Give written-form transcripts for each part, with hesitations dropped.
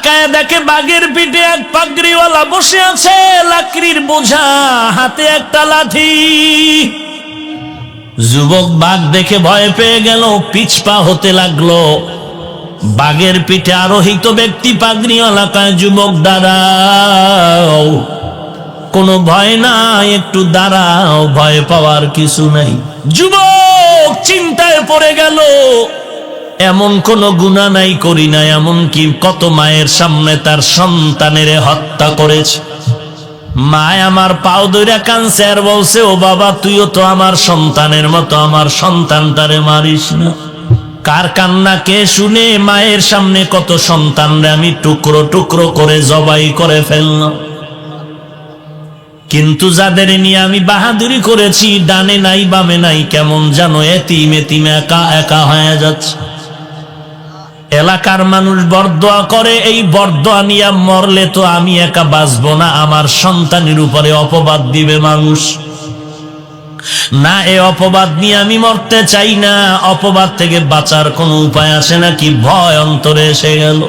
তাকায় দেখে বাঘের পিঠে এক পাগড়িওয়ালা বসে আছে, লাকড়ির বোঝা, হাতে একটা লাঠি। যুবক বাঘ দেখে ভয় পেয়ে গেল, পিছপা হতে লাগলো। বাঘের পিঠে আরোহিত ব্যক্তি পাগড়িওয়ালা কয়, যুবক দাঁড়াও, কোনো ভয় নাই, একটু দাঁড়াও, ভয় পাওয়ার কিছু নাই। যুবক চিন্তায় পড়ে গেল, এমন কোন গুনাহ নাই, করি না, এমন কি কত মায়ের সামনে তার সন্তানের হত্যা করেছে। মায় আমার পাও ধরে কানছে আর বলছে, ও বাবা, তুইও তো আমার সন্তানের মতো, আমার সন্তানটারে মারিস না। কার কান্না কে শুনে মায়ের সামনে কত সন্তানরে আমি টুকরো টুকরো করে জবাই করে ফেললাম। কিন্তু যাদের নিয়ে আমি বাহাদুরি করেছি, ডানে নাই বামে নাই, কেমন যেন এতিম এতিম একা একা হয়ে যাচ্ছে। এলাকার মানুষ বরদোয়া করে, এই বরদোয়া নিয়ে মরলে তো আমি একা বাঁচবো না, আমার সন্তানের উপরে অপবাদ দিবে মানুষ। না, এই অপবাদ নিয়ে আমি মরতে চাই না। অপবাদ থেকে বাঁচার কোনো উপায় আছে নাকি? ভয় অন্তরে এসে গেল।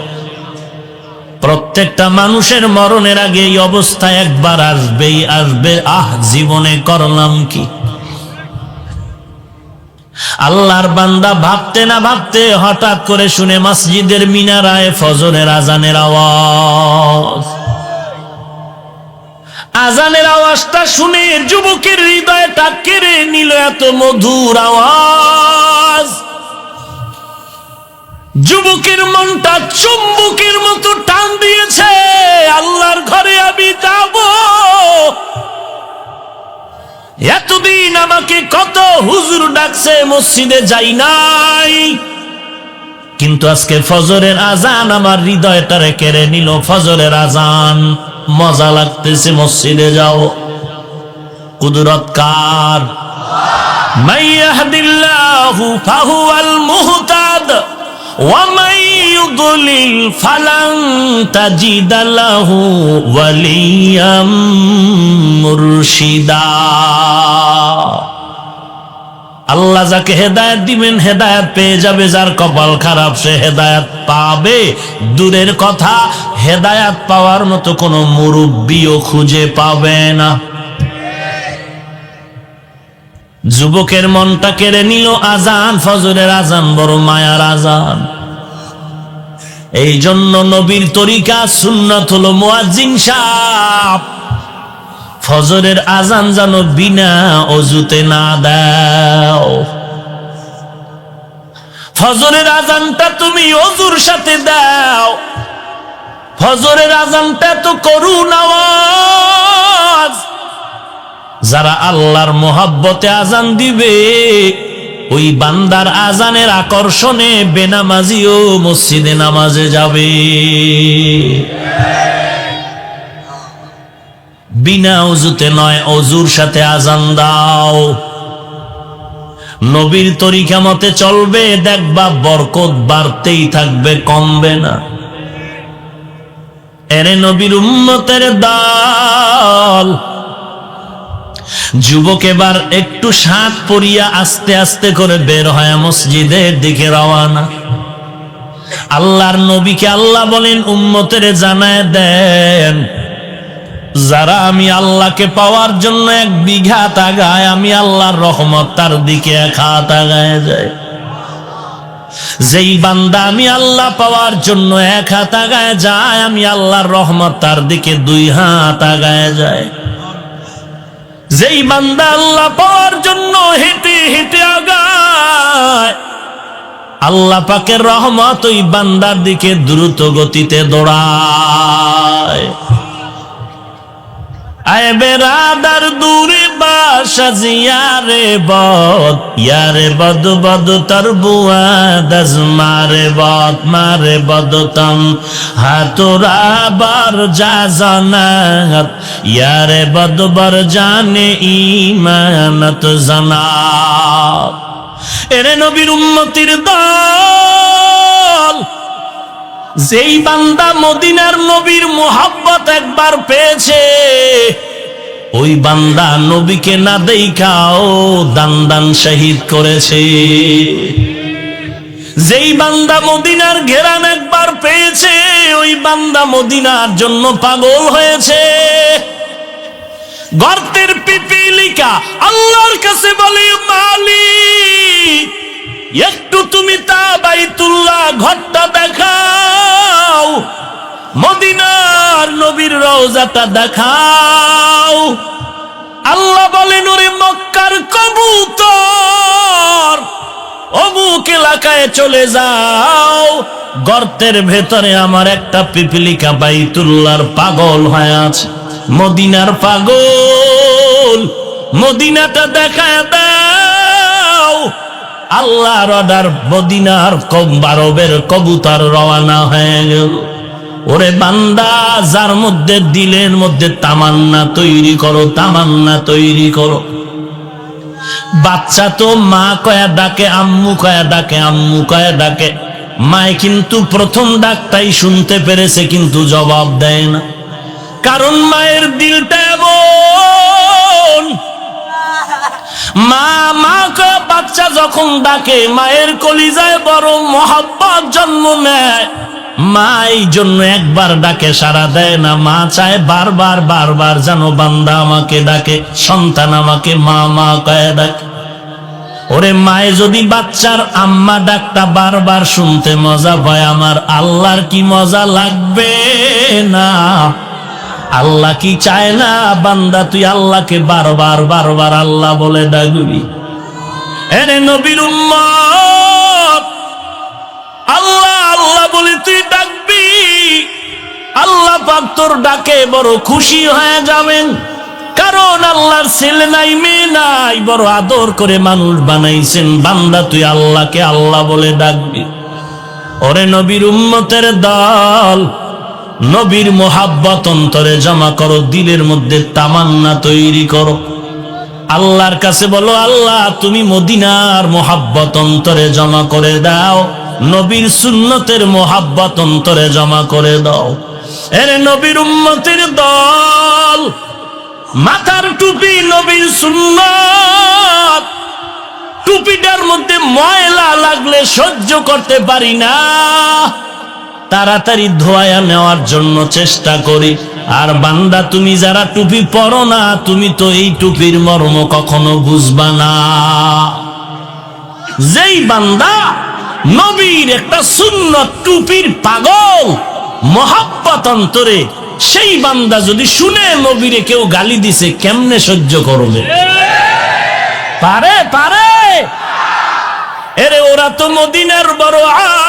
প্রত্যেকটা মানুষের মরণের আগে এই অবস্থা একবার আসবেই আসবে। জীবনে করলাম কি? আল্লাহর বান্দা ভাবতে না ভাবতে হঠাৎ করে শুনে মসজিদের মিনারায় ফজরের আজানের আওয়াজ। আজানের আওয়াজটা শুনে যুবকের হৃদয়টা কেড়ে নিল এত মধুর আওয়াজ। যুবকের মনটা চুম্বকের মতো টান দিয়েছে, আল্লাহর ঘরে আমি যাব। এতদিন আমাকে কত হুজুর ডাকছে, মসজিদে যাই নাই, কিন্তু আজকে ফজরের আজান আমার হৃদয়টারে কেড়ে নিল। ফজরের আজান, মজা লাগতেছে, মসজিদে যাও। কুদরত কার? মাইয়াহদিল্লাহু ফাহুয়াল মুহতাদ ওয়া মান ইউদ্লিল ফালান তাজিদা লাহু ওয়ালিয়াম মুরশিদা। আল্লাহ যাকে হেদায়েত দিবেন হেদায়েত পেয়ে যাবে, যার কপাল খারাপ সে হেদায়েত পাবে দূরের কথা, হেদায়েত পাওয়ার মতো কোনো মুরব্বিও খুঁজে পাবে না। যুবকের মনটা কেড়ে নিল আজান, ফজরের আজান বড় মায়ার আজান। এই জন্য নবীর তরিকা সুন্নাত হলো মুয়াজ্জিন সাহেব ফজরের আজান যেন বিনা অজুতে না দাও। ফজরের আজানটা তুমি অজুর সাথে দাও। ফজরের আজানটা তো করুণ আওয়াজ। যারা আল্লাহর মোহাব্বতে আজান দিবে, ওই বান্দার আজানের আকর্ষণে বেনামাজিও মসজিদে নামাজে যাবে। বিনা অজুতে নয়, অজুর সাথে আজান দাও। নবীর তরিকা মতে চলবে, দেখবা বরকত বাড়তেই থাকবে, কমবে না। এরে নবীর উম্মতের দল, যুবক এবার একটু শাঁখ পরিয়া আস্তে আস্তে করে বের হয় মসজিদের দিকে রওয়ানা। আল্লাহর নবীকে আল্লাহ বলেন, উম্মতের জানায় দেন, যারা আমি আল্লাহকে পাওয়ার জন্য এক বিঘা তাগায়, আমি আল্লাহর রহমত তার দিকে এক হাত আগায় যায়। যেই বান্দা আমি আল্লাহ পাওয়ার জন্য এক হাত আগায় যায়, আমি আল্লাহর রহমত তার দিকে 2 হাত আগায় যায়। যেই বান্দা আল্লাহ পাওয়ার জন্য হেঁটে হেঁটে আগায়, আল্লাহ পাকের রহমত ওই বান্দার দিকে দ্রুত গতিতে দৌড়ায়। আয় বেরাদার দূরে বাসা জিয়ারে বদ, ইয়ারে বদ বদ তর বুয়াদ মারে বদ, মারে বদতম হাতুরা বার যা জানাত, ইয়ারে বদ বর জানে ইমানত জানাত। এরে নবীর উম্মতির দল, যেই বান্দা মদিনার নবীর মোহাব্বত একবার পেয়েছে, ওই বান্দা নবীকে না দেখাও দান দান শহীদ করেছে। যেই বান্দা মদিনার ঘেরান একবার পেয়েছে, ওই বান্দা মদিনার জন্য পাগল হয়েছে। গর্তের পিপিলিকা আল্লাহর কাছে বলে, মালিক একটু তুমি তা বাইতুল্লাহ ঘরটা দেখাও, মদিনার নবীর রওজাটা দেখাও। আল্লাহ বলেন, ওরে মক্কার কবুতর, অমুক এলাকায় চলে যাও, গর্তের ভেতরে আমার একটা পিপিলিকা বাইতুল্লাহর পাগল হয়ে আছে, মদিনার পাগল, মদিনাটা দেখায় দাও। আল্লাহর অর্ডার, মদিনার আরবের কবুতর রওনা হয়ে গেল। ওরে বান্দা, যার মধ্যে দিলের মধ্যে তামান্না তৈরি করো, তামান্না তৈরি করো। বাচ্চা তো মা কয়া ডাকে, আম্মু কয়া ডাকে, আম্মু কয়া ডাকে। মায় কিন্তু প্রথম ডাকটাই শুনতে পেরেছে, কিন্তু জবাব দেয় না, কারণ মায়ের দিলটা এমন। মা মা কয়া বাচ্চা যখন ডাকে, মায়ের কলিজায় বড় মহব্বত জন্ম নেয়। মা এই জন্য একবার ডাকে সাড়া দেয় না, মা চায় বারবার বারবার যেন বান্দা আমাকে ডাকে, সন্তান আমাকে মা মা কয়ে ডাকে। ওরে মায়ে যদি বাচ্চার আম্মা ডাকটা বারবার শুনতে মজা পায়, আমার আল্লাহর কি মজা লাগবে না? আল্লাহ কি চায় না বান্দা তুই আল্লাহকে বারবার বারবার আল্লাহ বলে ডাকবি? এরে নবীর উম্মত, আল্লাহ আল্লাহ বলে তুই ডাকবি, আল্লাহ পাক তোর ডাকে বড় খুশি হয়ে যাবেন। কারণ আল্লাহর ছেলে নাই, মেয়ে নাই, বড় আদর করে মানুষ বানাইছেন। বান্দা তুই আল্লাহকে আল্লাহ বলে ডাকবি। ওরে নবীর উম্মতের দল, নবীর মোহাব্বত অন্তরে জমা করো, দিলের মধ্যে তামান্না তৈরি করো। আল্লাহর কাছে বলো, আল্লাহ তুমি মদিনার মোহাব্বত অন্তরে জমা করে দাও, নবীর সুন্নতের মোহাব্বত অন্তরে জমা করে দাও। এরে নবীর উম্মতের দল, মাথার টুপি নবীর সুন্নত, টুপিটার মধ্যে ময়লা লাগলে সহ্য করতে পারি না, তাড়াতাড়ি ধোয়া নেওয়ার জন্য চেষ্টা করি। আর বান্দা তুমি যারা টুপি পরো না, তুমি তো এই টুপির মর্ম কখনো বুঝবা না। যেই বান্দা নবীর একটা সুন্নত টুপির পাগল, মহব্বত অন্তরে, সেই বান্দা যদি শুনে নবীরে কেউ গালি দিছে, কেমনে সহ্য করবে? পারে পারে? এরে ওরা তো মদিনার বড়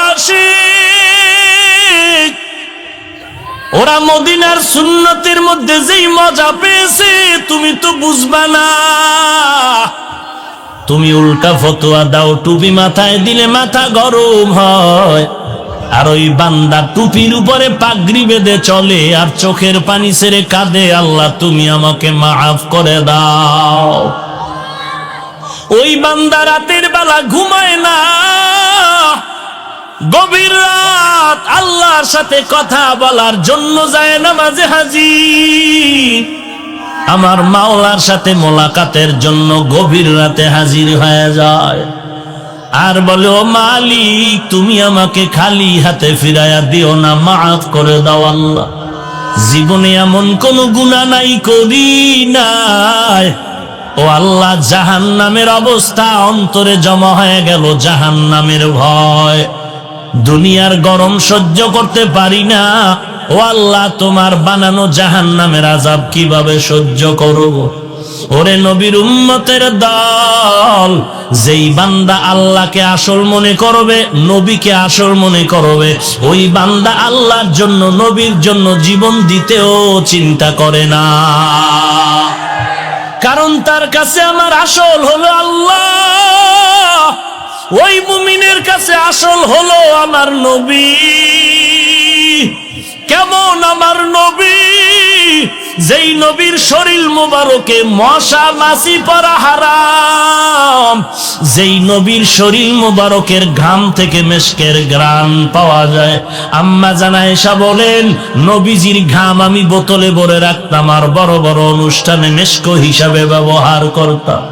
আশিক, ওরা মদিনার সুন্নতের মধ্যে যেই মজা পেয়েছে তুমি তো বুঝবা না। তুমি উল্টা ফতোয়া দাও, টুপি মাথায় দিলে মাথা গরম হয়, আর ওই বান্দা টুপির উপরে পাগড়ি বেঁধে চলে আর চোখের পানি ছেড়ে কাঁদে, আল্লাহ তুমি আমাকে মাফ করে দাও। ওই বান্দা রাতের বেলা ঘুমায় না, গভীর রাত আল্লাহর সাথে কথা বলার জন্য যায় নামাজে হাজির, আমার মাওলার সাথে মোলাকাতের জন্য গভীর রাতে হাজির হয়ে যায়, আর বলে, ও মালিক তুমি আমাকে খালি হাতে ফিরাইয়া দিও না, মাফ করে দাও আল্লাহ। জীবনে এমন কোন গুনাহ নাই করি নাই, ও আল্লাহ জাহান্নামের অবস্থা অন্তরে জমা হয়ে গেল, জাহান্নামের ভয়, দুনিয়ার গরম সহ্য করতে পারি না, ও আল্লাহ তোমার বানানো জাহান্নামের আযাব কিভাবে সহ্য করব? ওরে নবীর উম্মতের দল, যেই বান্দা আল্লাহকে আসল মনে করবে, নবীকে আসল মনে করবে, ওই বান্দা আল্লাহর জন্য, নবীর জন্য জীবন দিতেও চিন্তা করে না, কারণ তার কাছে আমার আসল হলো আল্লাহ। ওই মুমিনের কাছে আসল হলো আমার নবী। কেমন আমার নবী? যেই নবীর শরীর মোবারকে মশা মাছি পড়া হারাম, যেই নবীর শরীর মোবারকের ঘাম থেকে মেশকের ঘ্রাণ পাওয়া যায়। আম্মা জান আয়েশা বলেন, নবীজির ঘাম আমি বোতলে ভরে রাখতাম আর বড় বড় অনুষ্ঠানে মেশক হিসাবে ব্যবহার করতাম।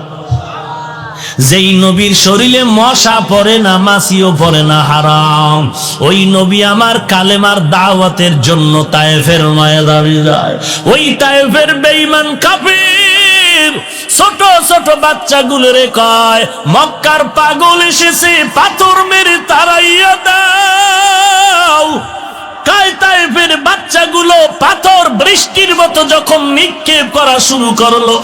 যেই নবীর শরীরে মশা পড়ে না, মাছিও পড়ে না হারাম, ওই নবী আমার কালেমার দাওয়াতের জন্য তায়েফের ময়দানে যায়। ওই তায়েফের বেঈমান কাফির ছোট ছোট বাচ্চাগুলোরে কয়, মক্কার পাগল এসেছে, পাথর মেরে তাড়াইয়া দাও। তায়েফের বাচ্চাগুলো পাথর বৃষ্টির মতো যখন নিক্ষেপ করা শুরু করলো,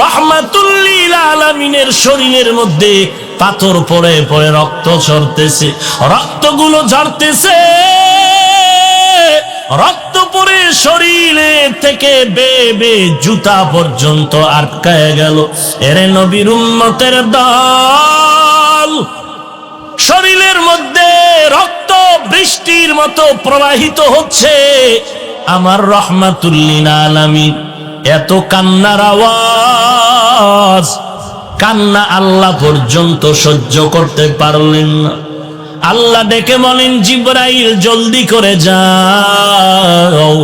রাহমাতুল লিল আলামিনের শরীরের মধ্যে পাথর পড়ে পড়ে রক্ত ঝরতেছে, রক্তগুলো ঝরতেছে, রক্ত পড়ে শরীরে থেকে বেবে জুতা পর্যন্ত আটকায় গেল। এরে নবীর উম্মতের দল, শরীরের মধ্যে রক্ত বৃষ্টির মতো প্রবাহিত হচ্ছে, আমার রাহমাতুল লিল আলামিন এত কান্নার আওয়াজ, কান্না আল্লাহ পর্যন্ত সহ্য করতে পারলেন না। আল্লাহ ডেকে বলেন, জিবরাইল জলদি করে যাও,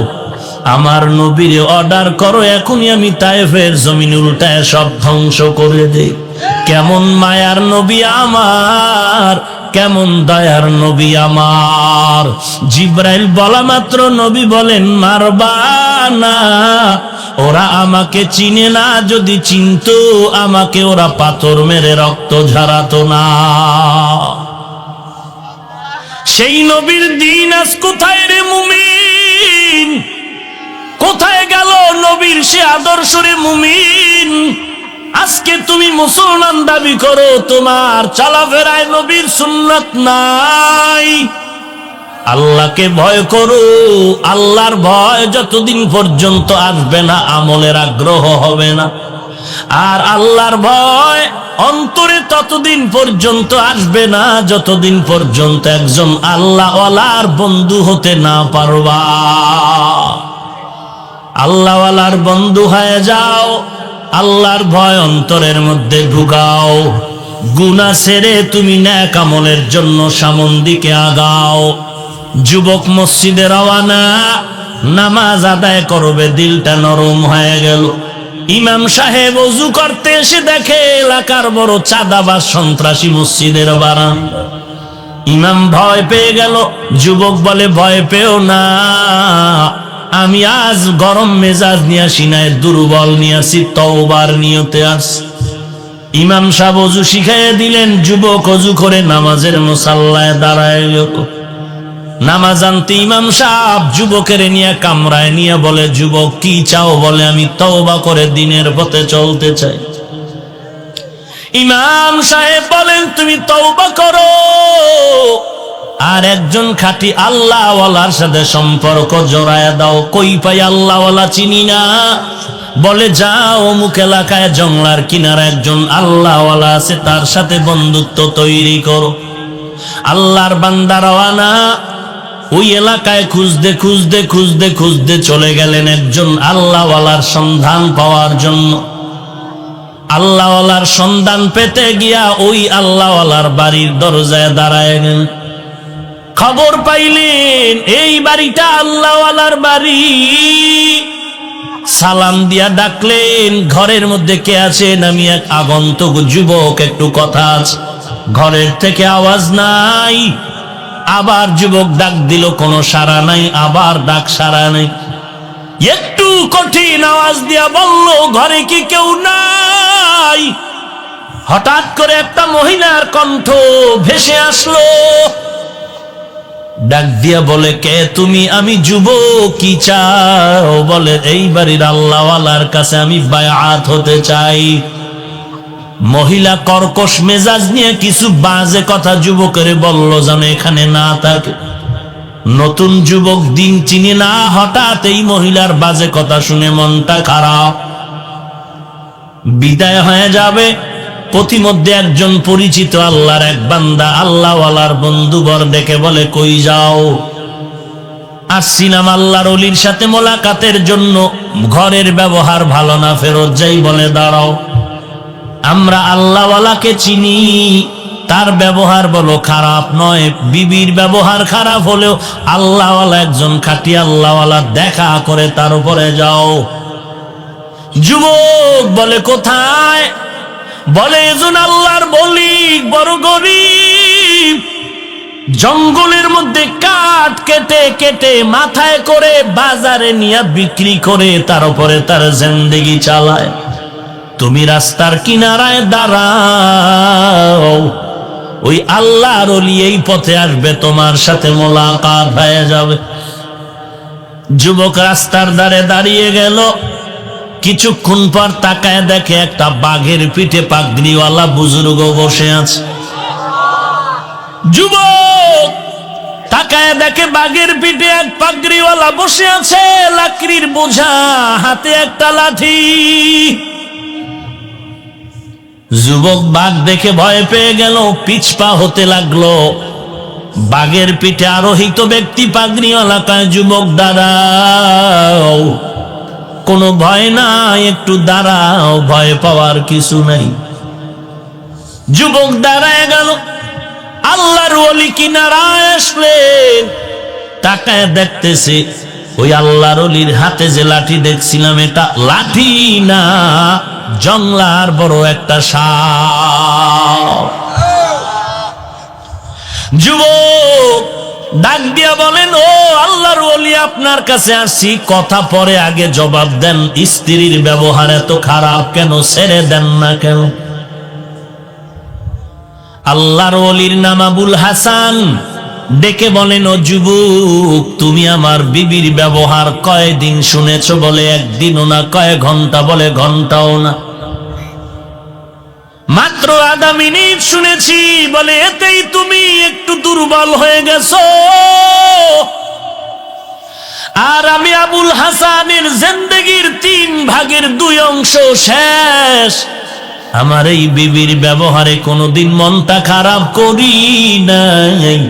আমার নবীর অর্ডার করো, এখনই আমি তায়েফের জমিন উল্টায় সব ধ্বংস করে দেই। কেমন মায়ার নবী আমার, কেমন দয়ার নবী আমার। জিবরাইল বলা মাত্র নবী বলেন, মারবা না, ওরা আমাকে চিনে না, যদি চিনতো আমাকে ওরা পাথর মেরে রক্ত ঝরাতো না। সেই নবীর দিন আজ কোথায় রে মুমিন? কোথায় গেল নবীর সে আদর্শ রে মুমিন? আজকে তুমি মুসলমান দাবি করো, তোমার চলাফেরায় নবীর সুন্নাত নাই। আল্লাহকে ভয় করো, আল্লাহর ভয় যতদিন পর্যন্ত আসবে না আমলের আগ্রহ হবে না। আর আল্লাহর ভয় অন্তরে ততদিন পর্যন্ত আসবে না যতদিন পর্যন্ত একজন আল্লাহওয়ালার বন্ধু হতে না পারবা। আল্লাহওয়ালার বন্ধু হয়ে যাও, আল্লাহর ভয় অন্তরের মধ্যে ঢুকাও, গুনাহ ছেড়ে তুমি নেক আমলের জন্য সামন দিকে আগাও। যুবক মসজিদে রওয়ানা, নামাজ আদায় করবে, দিলটা নরম হয়ে গেল। ইমাম সাহেব ওযু করতে এসে দেখে এলাকার বড় চাঁদাবাজ সন্ত্রাসী মসজিদের বারান্দা। ইমাম ভয় পেয়ে গেল। যুবক বলে, ভয় পেও না, আমি আজ গরম মেজাজ নিয়ে আসি নাই, দুর্বল নিয়ে আসি, তওবার নিয়তে আসি। ইমাম সাহেব ওযু শিখাইয়া দিলেন। যুবক ওযু করে নামাজের মুসাল্লায় দাঁড়ায় গেল। নামাজ আনতে ইমাম সাহেব যুবকের নিয়ে কামরায় নিয়ে বলে, যুবক কি চাও? বলে, আমি তওবা করে দিনের পথে চলতে চাই। ইমাম সাহেব বলেন, তুমি তওবা করো আর একজন খাঁটি আল্লাহওয়ালার সাথে সম্পর্ক জড়ায়া দাও। কই পাই আল্লাহওয়ালা? চিনি না। বলে, যাও অমুক এলাকায় জংলার কিনারে একজন আল্লাহওয়ালা আছে, তার সাথে বন্ধুত্ব তৈরি করো। আল্লাহর বান্দা রওয়ানা ওই এলাকায় খুঁজতে খুঁজতে খুঁজতে খুঁজতে চলে গেলেন একজন আল্লাহওয়ালার সন্ধান পাওয়ার জন্য। আল্লাহওয়ালার সন্ধান পেতে গিয়া ওই আল্লাহওয়ালার বাড়ির দরজায় দাঁড়ায় গেলেন। খবর পাইলেন এই বাড়িটা আল্লাহওয়ালার বাড়ি। সালাম দিয়া ডাকলেন, ঘরের মধ্যে কে আছেন? আমি এক আগন্তুক যুবক, একটু কথা আছে। ঘরের থেকে আওয়াজ নাই। আবার যুবক ডাক দিল, কোনো সাড়া নাই। আবার ডাক, সাড়া নাই। একটু কঠিন আওয়াজ দিয়া বলল, ঘরে কি কেউ নাই? হঠাৎ করে একটা মহিলার কণ্ঠ ভেসে আসলো। ডাক দিয়া বলে, কে তুমি? আমি যুবক, কি চাও? বলে, এই বাড়ির আল্লাহওয়ালার কাছে আমি বায়াত হতে চাই। মহিলা কর্কশ মেজাজ নিয়ে কিছু বাজে কথা যুবকের বলল, যেন এখানে না থাকে। নতুন যুবক, দিন চিনি না, হঠাৎ এই মহিলার বাজে কথা শুনে মনটা খারাপ। বিদায় হয়ে যাবে, পথিমধ্যে একজন পরিচিত আল্লাহর এক বান্দা আল্লাহওয়ালার বন্ধুবর দেখে বলে, কই যাও? আসছিলাম আল্লাহর ওলির সাথে মোলাকাতের জন্য, ঘরের ব্যবহার ভালো না, ফেরত যাই। বলে, দাঁড়াও, আমরা আল্লাহওয়ালাকে চিনি, তার ব্যবহার বলো খারাপ নয়। বিবির ব্যবহার খারাপ হলেও আল্লাহওয়ালা একজন খাঁটি আল্লাহওয়ালা, দেখা করে তার উপরে যাও। যুবক বলে, কোথায়? বলে এজন আল্লাহর বলি বড় গরীব, জঙ্গলের মধ্যে কাঠ কেটে কেটে মাথায় করে বাজারে নিয়ে বিক্রি করে তার উপরে তার জিন্দেগি চালায়। তুমি রাস্তার কিনারায় দাঁড়াও, ওই আল্লাহর ওলি এই পথে আসবে, তোমার সাথে মোলাকাত হয়ে যাবে। যুবক রাস্তার ধারে দাঁড়িয়ে গেল, কিছুক্ষণ পর তাকায় দেখে একটা বাঘের পিঠে পাগড়িওয়ালা বুজুর্গ বসে আছে। যুবক তাকায় দেখে বাঘের পিঠে এক পাগড়িওয়ালা বসে আছে, লাকড়ির বোঝা, হাতে একটা লাঠি। যুবক বাঘ দেখে ভয় পেয়ে গেল, পিছপা হতে লাগলো। বাঘের পিঠে আরোহিত ব্যক্তি পাগড়িওয়ালা কয়, যুবক দাঁড়াও, কোনো ভয় নাই, একটু দাঁড়াও, ভয় পাওয়ার কিছু নাই। যুবক দাঁড়ায় গেল। আল্লাহর ওলি কিনারায় আসলেন, তাকায় দেখতেছে ওই আল্লাহর ওলির হাতে যে লাঠি দেখছিলাম, এটা লাঠি না, জংলার বড় একটা সাপ। যুবক ডাক দিয়া বলেন, ও আল্লাহর ওলি, আপনার কাছে আসছি, কথা পরে আগে জবাব দেন, স্ত্রীর ব্যবহার এত খারাপ কেন, ছেড়ে দেন না কেন? আল্লাহর ওলির নাম আবুল হাসান। ডেকে বলেন, ও যুবক, তুমি আমার বিবির ব্যবহার কয়দিন শুনেছো? বলে একদিনও না। কয় ঘন্টা? বলে ঘন্টাও না। মাত্র আধা মিনিট শুনেছি। বলে এতেই তুমি একটু দুর্বল হয়ে গেছো। আর আমি আবুল হাসানের জিন্দেগির 3/2 অংশ শেষ। আমার এই বিবির ব্যবহারে কোনোদিন মনটা খারাপ করি নাই।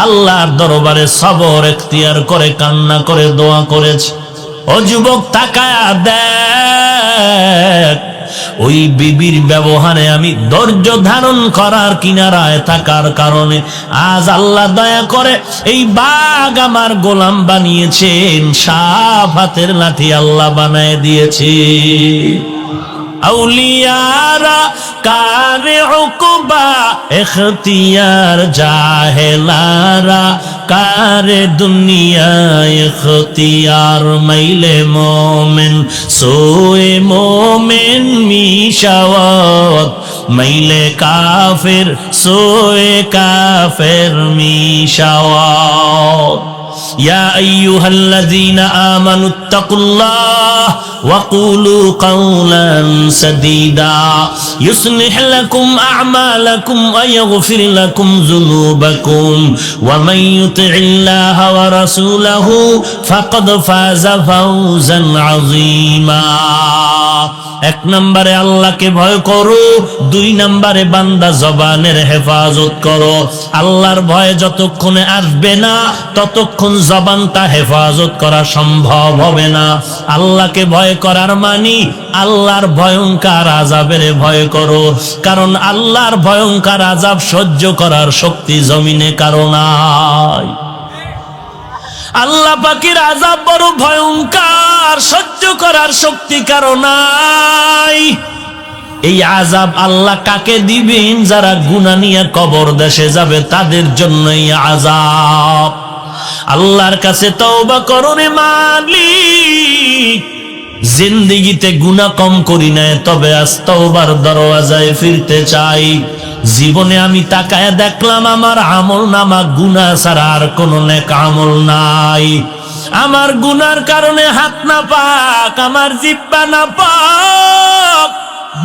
আল্লাহর দরবারে সবর এখতিয়ার করে কান্না করে দোয়া করেছে। ও যুবক, তাকায়া দেখ, ওই বিবির ব্যবহারে আমি ধৈর্য ধারণ করার কিনারায় থাকার কারণে আজ আল্লাহ দয়া করে এই বাঘ আমার গোলাম বানিয়েছেন, সাপ হাতের লাঠি আল্লাহ বানায় দিয়েছে। আউলিয়ারা কারে উকবা ইখতিয়ার, জাহেলারা কারে দুনিয়া ইখতিয়ার। মাইলে মোমেন সোয়ে মোমেন মিশাওয়াত, মাইলে কাফের সোয়ে কাফের মিশাওয়াত। ইয়া আইয়ুহাল্লাযীনা আমানু ইত্তাকুল্লাহ وقولوا قولا سديدا يصلح لكم أعمالكم ويغفر لكم ذنوبكم ومن يطع الله ورسوله فقد فاز فوزا عظيما। 1 নম্বরে আল্লাহকে ভয় করো, 2 নম্বরে বান্দা জবানের হেফাজত করো। আল্লাহর ভয় যতক্ষণে আসবে না ততক্ষণ জবানটা হেফাজত করা সম্ভব হবে না। আল্লাহকে ভয় করার মানি আল্লাহর ভয়ঙ্কর আযাবের ভয় করো, কারণ আল্লাহর ভয়ঙ্কর আযাব সহ্য করার শক্তি জমিনে কারো নাই। আল্লাহ পাকের আযাব বড় ভয়ঙ্কর, সহ্য করার শক্তি কারো নাই। এই আযাব আল্লাহ কাকে দিবেন? যারা গুনাহ নিয়ে কবর দেশে যাবে তাদের জন্য এই আযাব। আল্লাহর কাছে তওবা করো রে মালিক, জিন্দেগিতে গুনাহ কম করি নাই, তবে আজ তওবার দরওয়াজায় ফিরতে চাই। জীবনে আমি তাকায় দেখলাম আমার আমল নামা গুনাহ ছাড়া আর কোনো নেক আমল নাই। আমার গুনার কারণে হাত না পাক, আমার জিহ্বা না পাক,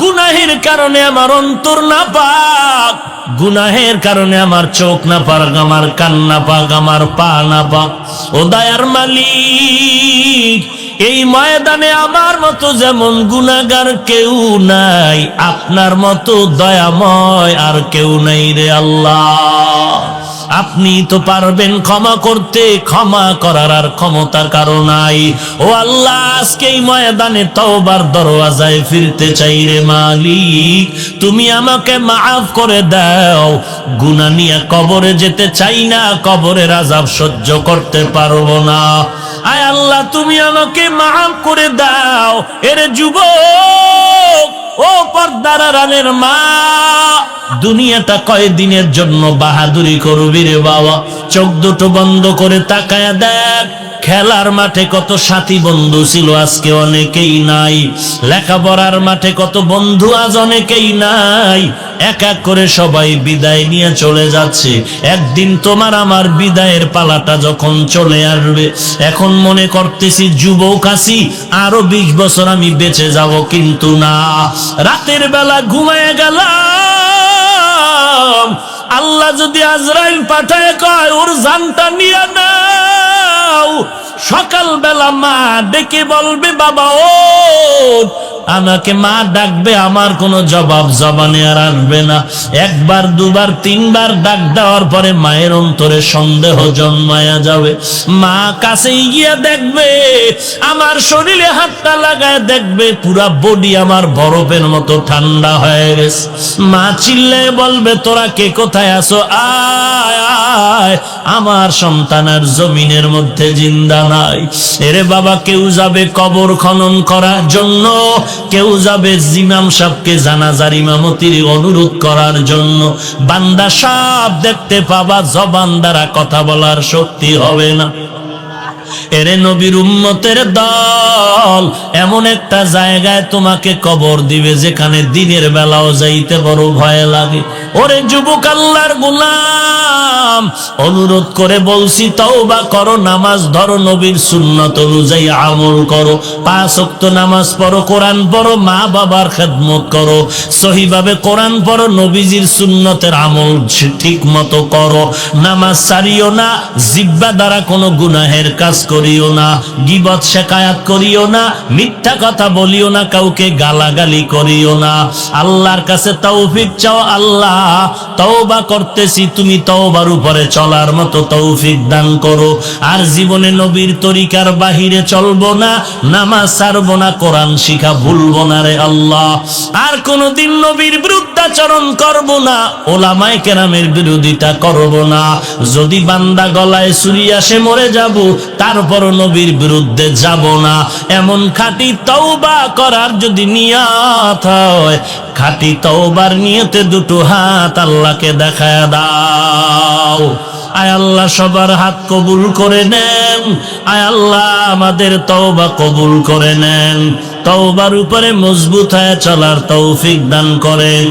গুনাহের কারণে আমার অন্তর না পাক, গুনাহের কারণে আমার চোখ না পাক, আমার কান না পাক, আমার পা না পাক। ও দয়ার মালিক, এই ময়দানে আমার মতো যেমন গুনাহগার কেউ নাই, আপনার মতো দয়াময় আর কেউ নাই রে আল্লাহ। আপনি তো পারবেন ক্ষমা করতে, ক্ষমা করার আর ক্ষমতা কারো নাই। ও আল্লাহ, আজকে এই ময়দানে তওবার দরওয়াজায় ফিরতে চাই রে মালিক, তুমি আমাকে মাফ করে দাও। গুনাহ নিয়ে কবরে যেতে চাই না, কবরের আযাব সহ্য করতে পারবো না। আয় আল্লাহ, তুমি আমাকে মাফ করে দাও। এর যুবক, ও পর্দার আড়ালের মা, দুনিয়াটা কয়দিনের জন্য বাহাদুরি করবি রে বাবা? চোখ দুটো বন্ধ করে তাকায়া দেখ, খেলার মাঠে কত সাথী বন্ধু ছিল, আজকে অনেকেই নাই। লেখাপড়ার মাঠে কত বন্ধু, আজ অনেকেই নাই। এক এক করে সবাই বিদায় নিয়ে চলে যাচ্ছে। একদিন তোমার আমার বিদায়ের পালাটা যখন চলে আসবে, এখন মনে করতেছি যুবক আছি, আরো 20 বছর আমি বেঁচে যাব, কিন্তু না। রাতের বেলা ঘুমায় গেলাম, আল্লাহ যদি আজরাইল পাঠায় কয় ওর জানটা নিয়ে নাও, সকালবেলা মা ডেকে বলবে বাবা ও, আমাকে মা ডাকবে, আমার কোনো জবাব জবানে আর আসবে না। একবার দুবার তিনবার ডাক দেওয়ার পরে মায়ের অন্তরে সন্দেহ জন্মায়া যাবে। মা কাছে গিয়ে দেখবে, আমার শরীরে হাতটা লাগায় দেখবে পুরা বডি আমার বরফের মতো ঠান্ডা হয়ে গেছে। মা চিল্লে বলবে তোরা কে কোথায় আছো, আয় আয়, আমার সন্তান আর জমিনের মধ্যে জিন্দা নাই। এরে বাবা, কেউ যাবে কবর খনন করার জন্য, কেউ যাবে ইমাম সাহেবকে জানাজার ইমামতির অনুরোধ করার জন্য। বান্দা সব দেখতে পাবা, জবান দ্বারা কথা বলার শক্তি হবে না। এরে নবীর উম্মতের দল, এমন একটা জায়গায় তোমাকে কবর দিবে যেখানে দিনের বেলাও যাইতে বড় ভয় লাগে। ওরে যুবক আল্লাহর গোলাম, অনুরোধ করে বলছি তওবা করো, নামাজ ধরো, নবীর সুন্নাত অনুযায়ী আমল করো, 5 ওয়াক্ত নামাজ পড়ো, কোরআন পড়ো, মা বাবার খেদমত করো, সহিভাবে কোরআন পড়ো, নবীজির সুন্নতের আমল ঠিক মতো করো, নামাজ ছাড়িও না, জিহ্বা দ্বারা কোনো গুনাহের কাজ করিও না, গীবত শিকায়াত করিও না, মিথ্যা কথা বলিও না, কাউকে গালাগালি করিও না। আল্লাহর কাছে তৌফিক চাও, আল্লাহ তওবা করতেছি, তুমি তওবার উপরে চলার মতো তৌফিক দান করো। আর জীবনে নবীর তরিকার বাহিরে চলবো না, নামাজ ছাড়বো না, কোরআন শিখা ভুলবো না রে আল্লাহ। আর কোনদিন নবীর বিরুদ্ধাচরণ করবো না, ওলামায়ে কেরামের বিরোধিতা করবো না। যদি বান্দা গলায় ছুরি আসে মরে যাব, তারপর নবীর বিরুদ্ধে যাব না। এমন খাঁটি তওবা করার যদি নিয়ত হয়, খাঁটি তওবার নিয়তে দুটো হাত আল্লাহকে দেখায় দাও। আয় আল্লাহ সবার হাত কবুল করে নেন, আয় আল্লাহ আমাদের তওবা কবুল করে নেন, তওবার উপরে মজবুত হয়ে চলার তৌফিক দান করেন,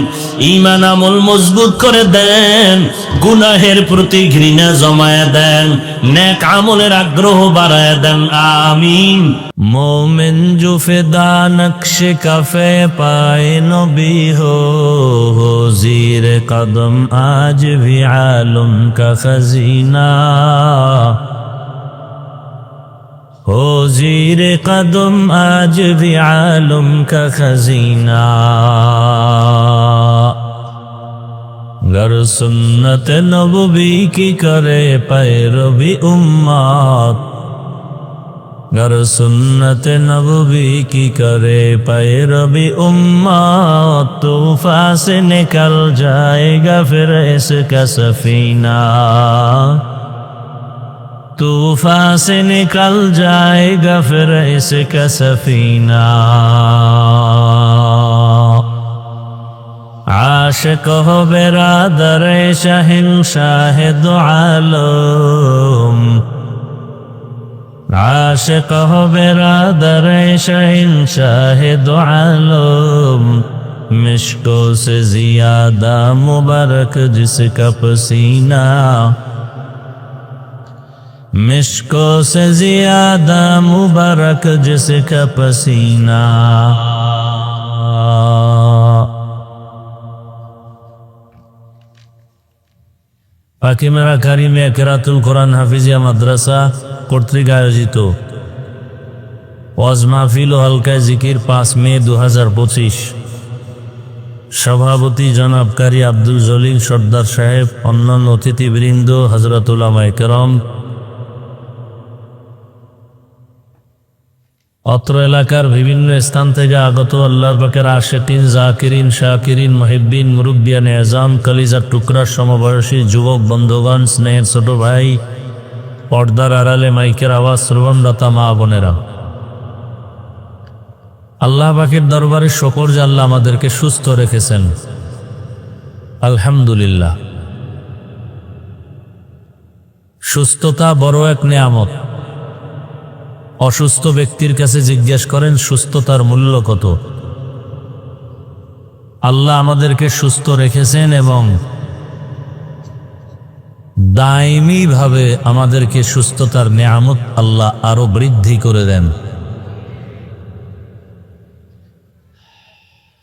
ঈমান আমল মজবুত করে দেন, গুনাহের প্রতি ঘৃণা জমায়ে দেন, নেক আমলের আগ্রহ বাড়ায় দেন, আমিন। मोमिन जो फिदा नक्श कफे पाए नबी हो जीर कदम आज भी आलम का खजीना हो, जीर कदम आज भी आलम का खजीना। गर सुन्नत नबवी की करे पैरवी उम्मत, गर सुन्नत नबवी की करे पैरवी उम्मत, तूफान से निकल जाएगा फिर इसका सफीना, तूफान से निकल जाएगा फिर इसका सफीना। आशिक हो बिरादर शहंशाह दो आलम, आशिक हो बिरादर शहंशाह दो आलम, मिश्कों से ज्यादा मुबारक जिसका पसीना, मिश्कों से ज्यादा मुबारक जिसका पसीना। পাকিমেরা কারিমে কেরাতুল কোরআন হাফিজিয়া মাদ্রাসা কর্তৃক আয়োজিত ওয়াজ মাহফিল ও হালকায় জিকির 5 মে 2025, সভাপতি জনাব কারি আব্দুল জলিল সর্দার সাহেব, অন্যান্য অতিথিবৃন্দ, হযরত উলামায়ে কেরাম, অত্র এলাকার বিভিন্ন স্থান থেকে আগত আল্লাহর পাকের আশিকিন, জাকিরিন, শাকিরিন, মুহিব্বিন, মুরব্বিয়ান এজাম, কলিজার টুকরা সমবয়সী যুবক বন্ধুগণ, স্নেহের ছোট ভাই, পর্দার আড়ালে মাইকের আওয়াজ শ্রবণদাতা মা বোনেরা, আল্লাহ পাকের দরবারে শুকর যে আল্লাহ আমাদেরকে সুস্থ রেখেছেন, আলহামদুলিল্লাহ। সুস্থতা বড় এক নেয়ামত। অসুস্থ ব্যক্তির কাছে জিজ্ঞেস করেন সুস্থতার মূল্য কত। আল্লাহ আমাদেরকে সুস্থ রেখেছেন এবং দায়মি ভাবে আমাদেরকে সুস্থতার নেয়ামত আল্লাহ আরো বৃদ্ধি করে দেন।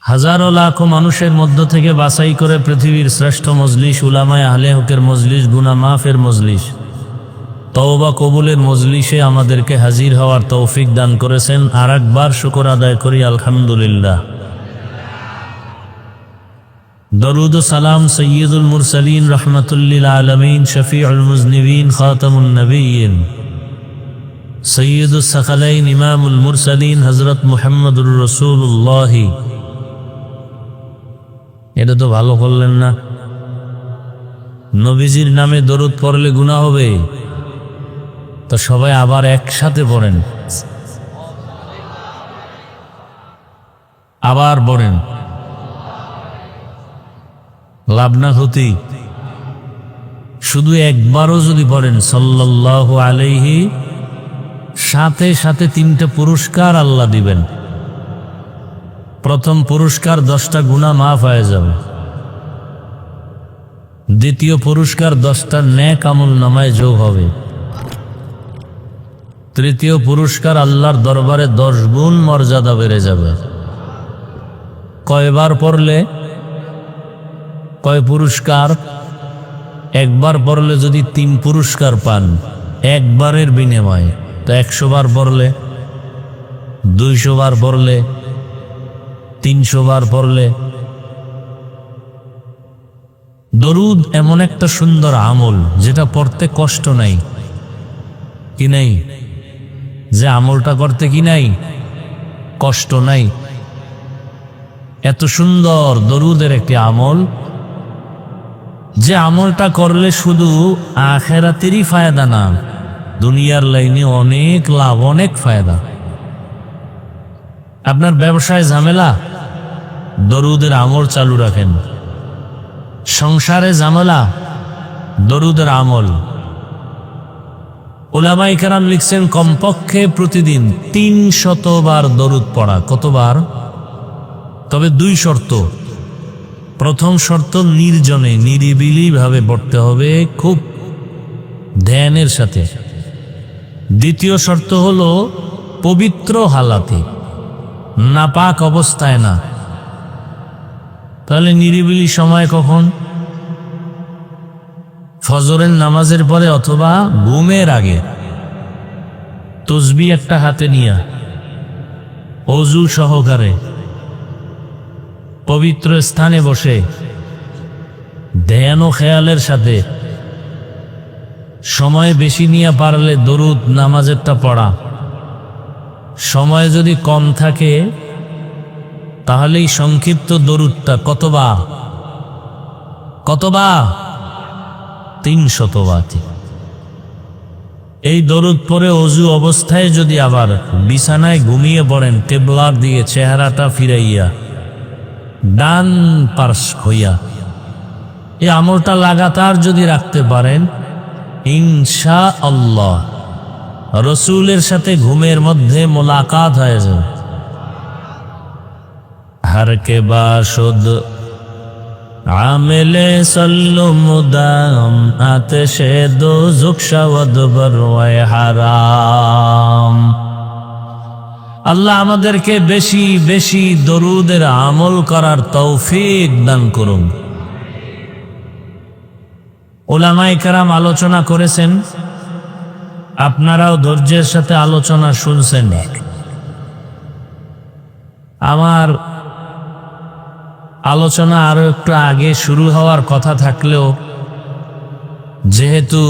হাজারো লাখো মানুষের মধ্য থেকে বাছাই করে পৃথিবীর শ্রেষ্ঠ মজলিস, উলামায়ে আহলে হকের মজলিস, গুনাহ মাফের মজলিস, তওবা কবুলের মজলিসে আমাদেরকে হাজির হওয়ার তৌফিক দান করেছেন। আর একবার শুকর আদায় করি আলহামদুলিল্লাহ। দরুদ ও সালাম সৈয়দুল মুরসালিন রহমাতুল্লিল আলামিন শফিউল মুজনিবিন খাতামুন নবিয়্যিন সৈয়দুস সাকালাইন ইমামুল মুরসালিন হযরত মুহাম্মদুর রাসূলুল্লাহ। এটা তো ভালো করলেন না? নবীজির নামে দরুদ পড়লে গুনাহ হবে? তো সবাই আবার একসাথে পড়েন, আবার পড়েন। লাভ না ক্ষতি? শুধু একবারও যদি পড়েন সাল্লাল্লাহু আলাইহি, সাথে সাথে 3টা পুরস্কার আল্লাহ দিবেন। প্রথম পুরস্কার 10টা গুনাহ মাফ হয়ে যাবে। দ্বিতীয় পুরস্কার 10টা নেক আমল নামায় যোগ হবে। তৃতীয় পুরস্কার আল্লাহর দরবারে 10 গুণ মর্যাদা বেড়ে যাবে। কয়বার পড়লে কয় পুরস্কার? একবার পড়লে যদি 3 পুরস্কার পান একবারের বিনিময়ে, তো 100 বার পড়লে, 200 বার পড়লে, 300 বার পড়লে। দরুদ এমন একটা সুন্দর আমল যেটা পড়তে কষ্ট নাই, কি নাই? যে আমলটা করতে কি নাই? কষ্ট নাই। এত সুন্দর দরুদের একটি আমল, যে আমলটা করলে শুধু আখিরাতেরই ফায়দা না, দুনিয়ার লাইনে অনেক লাভ, অনেক ফায়দা। আপনার ব্যবসায় ঝামেলা, দরুদের আমল চালু রাখেন। সংসারে ঝামেলা, দরুদের আমল। উলামায়ে কেরাম লিখছেন কমপক্ষে প্রতিদিন 300 বার দরুদ পড়া। কতবার? তবে 2 শর্ত। প্রথম শর্ত নির্জনে নিরিবিলি ভাবে পড়তে হবে, খুব ধ্যানের সাথে। দ্বিতীয় শর্ত হলো পবিত্র হালাতে, নাপাক অবস্থায় না। তাহলে নিরিবিলি সময় কখন? ফজরের নামাজের পরে অথবা ঘুমের আগে। তসবিহ একটা হাতে নিয়া ওযু সহকারে পবিত্র স্থানে বসে ধ্যান ও খেয়ালের সাথে সময় বেশি নিয়ে পারলে দরুদ নামাজেরটা পড়া। সময় যদি কম থাকে তাহলে এই সংক্ষিপ্ত দরুদটা কতবার? 300 বার। এই দরুদ পরে ওযু অবস্থায় যদি আবার বিছানায় ঘুমিয়ে পড়েন, কিবলার দিকে চেহারাটা ফিরাইয়া ডান পার্শ হইয়া, এই আমলটা লাগাতার যদি রাখতে পারেন, ইনশাআল্লাহ রাসূলের সাথে ঘুমের মধ্যে মোলাকাত হয়ে যাবে। हर के बाशुद आमिले सल्लु मुदाम आतिशे दोज़ख शवद बरवाए हाराम। আল্লাহ আমাদেরকে বেশি বেশি দরুদের আমল করার তৌফিক দান করুন। উলামায়ে কেরাম আলোচনা করেছেন, আপনারাও ধৈর্যের সাথে আলোচনা শুনছেন। আমার আলোচনা আরো একটু আগে শুরু হওয়ার কথা থাকলেও যেহেতু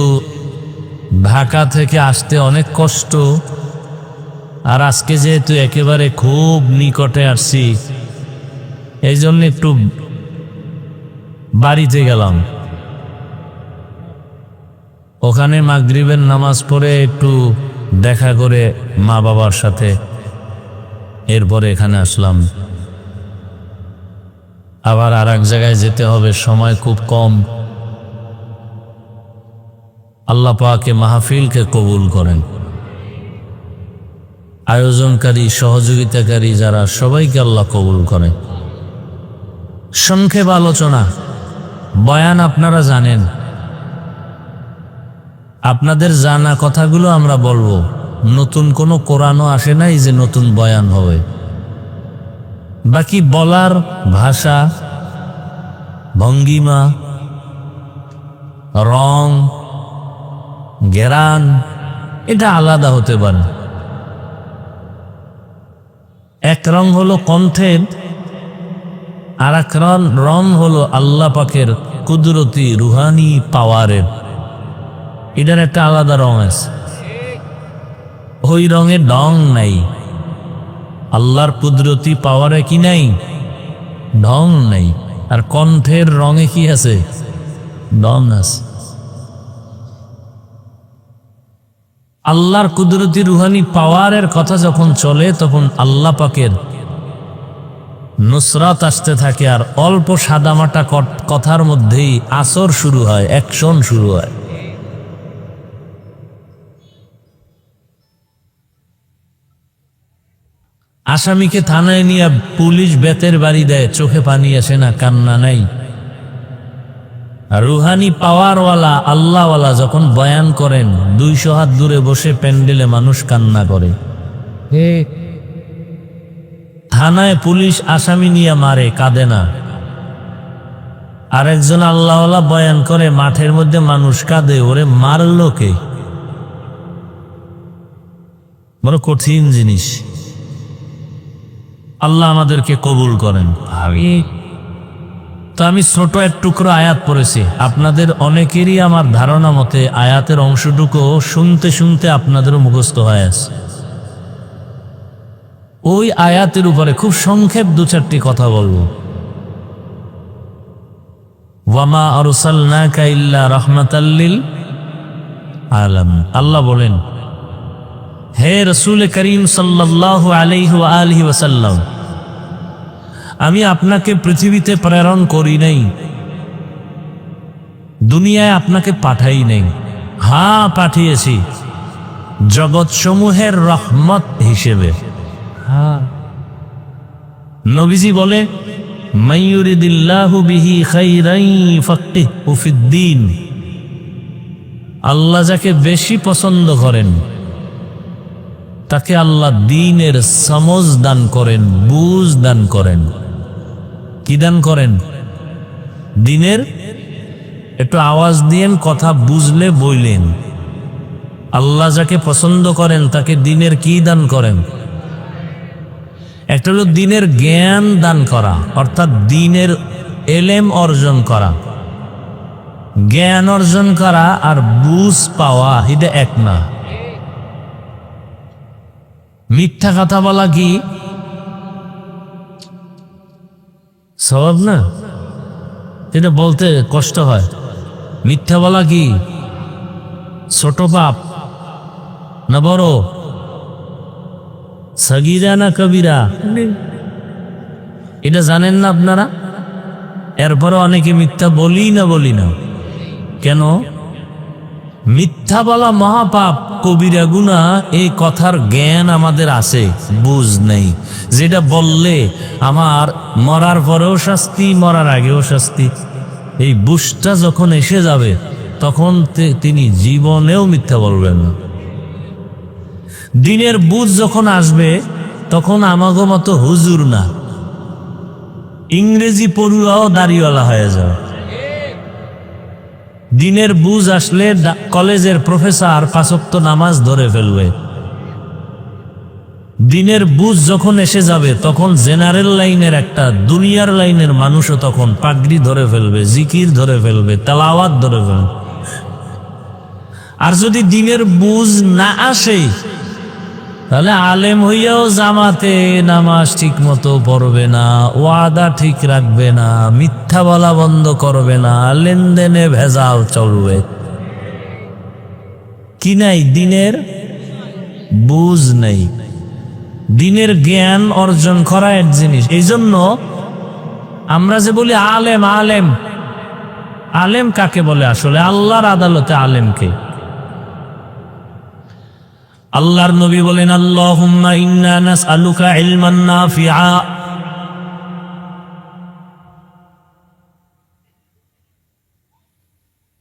ঢাকা থেকে আসতে অনেক কষ্ট, আর আজকে যেহেতু একেবারে খুব নিকটে আসছি, এই জন্য একটু বাড়িতে গেলাম। ওখানে মাগরিবের নামাজ পড়ে একটু দেখা করে মা বাবার সাথে এরপরে এখানে আসলাম। আবার আর এক জায়গায় যেতে হবে, সময় খুব কম। আল্লাহ পাকে মাহফিলকে কবুল করেন। আয়োজনকারী, সহযোগিতাকারী যারা, সবাইকে আল্লাহ কবুল করেন। সংক্ষেপ আলোচনা, বয়ান আপনারা জানেন, আপনাদের জানা কথাগুলো আমরা বলবো। নতুন কোনো কোরআনও আসে নাই যে নতুন বয়ান হবে। বাকি বলার ভাষা, ভঙ্গিমা, রং, ঘেরান এটা আলাদা হতে পারে। এক রং হলো কণ্ঠের, আর এক রং হলো আল্লাহ পাকের কুদরতি রুহানি পাওয়ারের। এটার একটা আলাদা রং আছে, ওই রঙে ঢং নাই। আল্লাহর কুদরতি পাওয়ারে কি নাই? ঢং নাই। আর কণ্ঠের রঙে কি আছে? ঢং আছে। আল্লাহর কুদরতি রুহানি পাওয়ারের কথা যখন চলে, তখন আল্লাহ পাকের নুসরাত আসতে থাকে। আর অল্প সাদামাটা কথার মধ্যেই আসর শুরু হয়, অ্যাকশন শুরু হয়। আসামিকে থানায় নিয়ে পুলিশ বেতের বাড়ি দেয়, চোখে পানি আসে না, কান্না নাই। রুহানি পাওয়ারওয়ালা আল্লাহওয়ালা যখন বয়ান করেন, 200 হাত দূরে বসে প্যান্ডেলে মানুষ কান্না করে। থানায় পুলিশ আসামি নিয়ে মারে, কাঁদে না। আরেকজন আল্লাহওয়ালা বয়ান করে, মাঠের মধ্যে মানুষ কাঁদে, ওরে মারলো কে? বড় কঠিন জিনিস। আল্লাহ আমাদেরকে কবুল করেন। তো আমি ছোট এক টুকরো আয়াত পড়েছি। আপনাদের অনেকেরই আমার ধারণা মতে আয়াতের অংশটুকু শুনতে শুনতে আপনাদেরও মুখস্থ হয়ে আছে। ওই আয়াতের উপরে খুব সংক্ষেপ 2-4টি কথা বলবো। ওয়ামা আরসালনাকা ইল্লা রাহমাতাল লিল আলামিন। আল্লাহ বলেন, হে রাসূল করিম সাল্লাল্লাহু আলাইহি ওয়া আলিহি ওয়াসাল্লাম, আমি আপনাকে পৃথিবীতে প্রেরণ করি নাই, দুনিয়ায় আপনাকে পাঠাই নাই। হ্যাঁ, পাঠিয়েছি জগৎ সমূহের রহমত হিসেবে। হ্যাঁ, নবীজি বলে, মাইয়ুরিদিল্লাহু বিহি খাইরান ফাক্কিহু ফিদ্দীন। আল্লাহ যাকে বেশি পছন্দ করেন তাকে আল্লাহ দ্বীনের সমঝ দান করেন, বুঝ দান করেন। কি দান করেন? দ্বীনের একটু আওয়াজ দিয়েন, কথা বুঝলে বইলেন। আল্লাহ যাকে পছন্দ করেন তাকে দ্বীনের কি দান করেন? একটা হলো দ্বীনের জ্ঞান দান করা, অর্থাৎ দ্বীনের এলেম অর্জন করা। জ্ঞান অর্জন করা আর বুঝ পাওয়া এটা এক না। মিথ্যা কথা বলা কি সওয়াব না? এটা বলতে কষ্ট হয়। মিথ্যা বলা কি ছোট পাপ না বড়? সগীরা না কবিরা? এটা জানেন না আপনারা? এরপরে অনেকে মিথ্যা বলি না। কেন? মিথ্যা বলা মহাপাপ, কবিরা গুনাহ। এই কথার জ্ঞান আমাদের আছে, বুঝ নেই। যেটা বললে আমার মরার পরেও শাস্তি, মরার আগেও শাস্তি। এই বুঝটা যখন এসে যাবে তখন তিনি জীবনেও মিথ্যা বলবেন না। দিনের বুঝ যখন আসবে তখন আমাগো মতো হুজুর না, ইংরেজি পড়ুয়াও দাড়িওয়ালা হয়ে যাবে। দিনের বুঝ আসলে কলেজের প্রফেসর 5 ওয়াক্ত নামাজ ধরে ফেলবে। দিনের বুঝ যখন এসে যাবে তখন জেনারেল লাইনের একটা দুনিয়ার লাইনের মানুষও তখন পাগড়ি ধরে ফেলবে, জিকির ধরে ফেলবে, তেলাওয়াত ধরে ফেলবে। আর যদি দিনের বুঝ না আসে তাহলে আলেম হইয়াও জামাতে নামাজ ঠিক মতো পড়বে না, ওয়াদা ঠিক রাখবে না, মিথ্যা বলা বন্ধ করবে না, লেনদেনে ভেজাল চলবে। কি নাই? দিনের বুঝ নেই। দিনের জ্ঞান অর্জন করা এক জিনিস। এই জন্য আমরা যে বলি আলেম আলেম, আলেম কাকে বলে? আসলে আল্লাহর আদালতে আলেমকে। আল্লাহর নবী বলেন, আল্লাহুম্মা ইন্না নাসআলুকা ইলমান নাফিআ,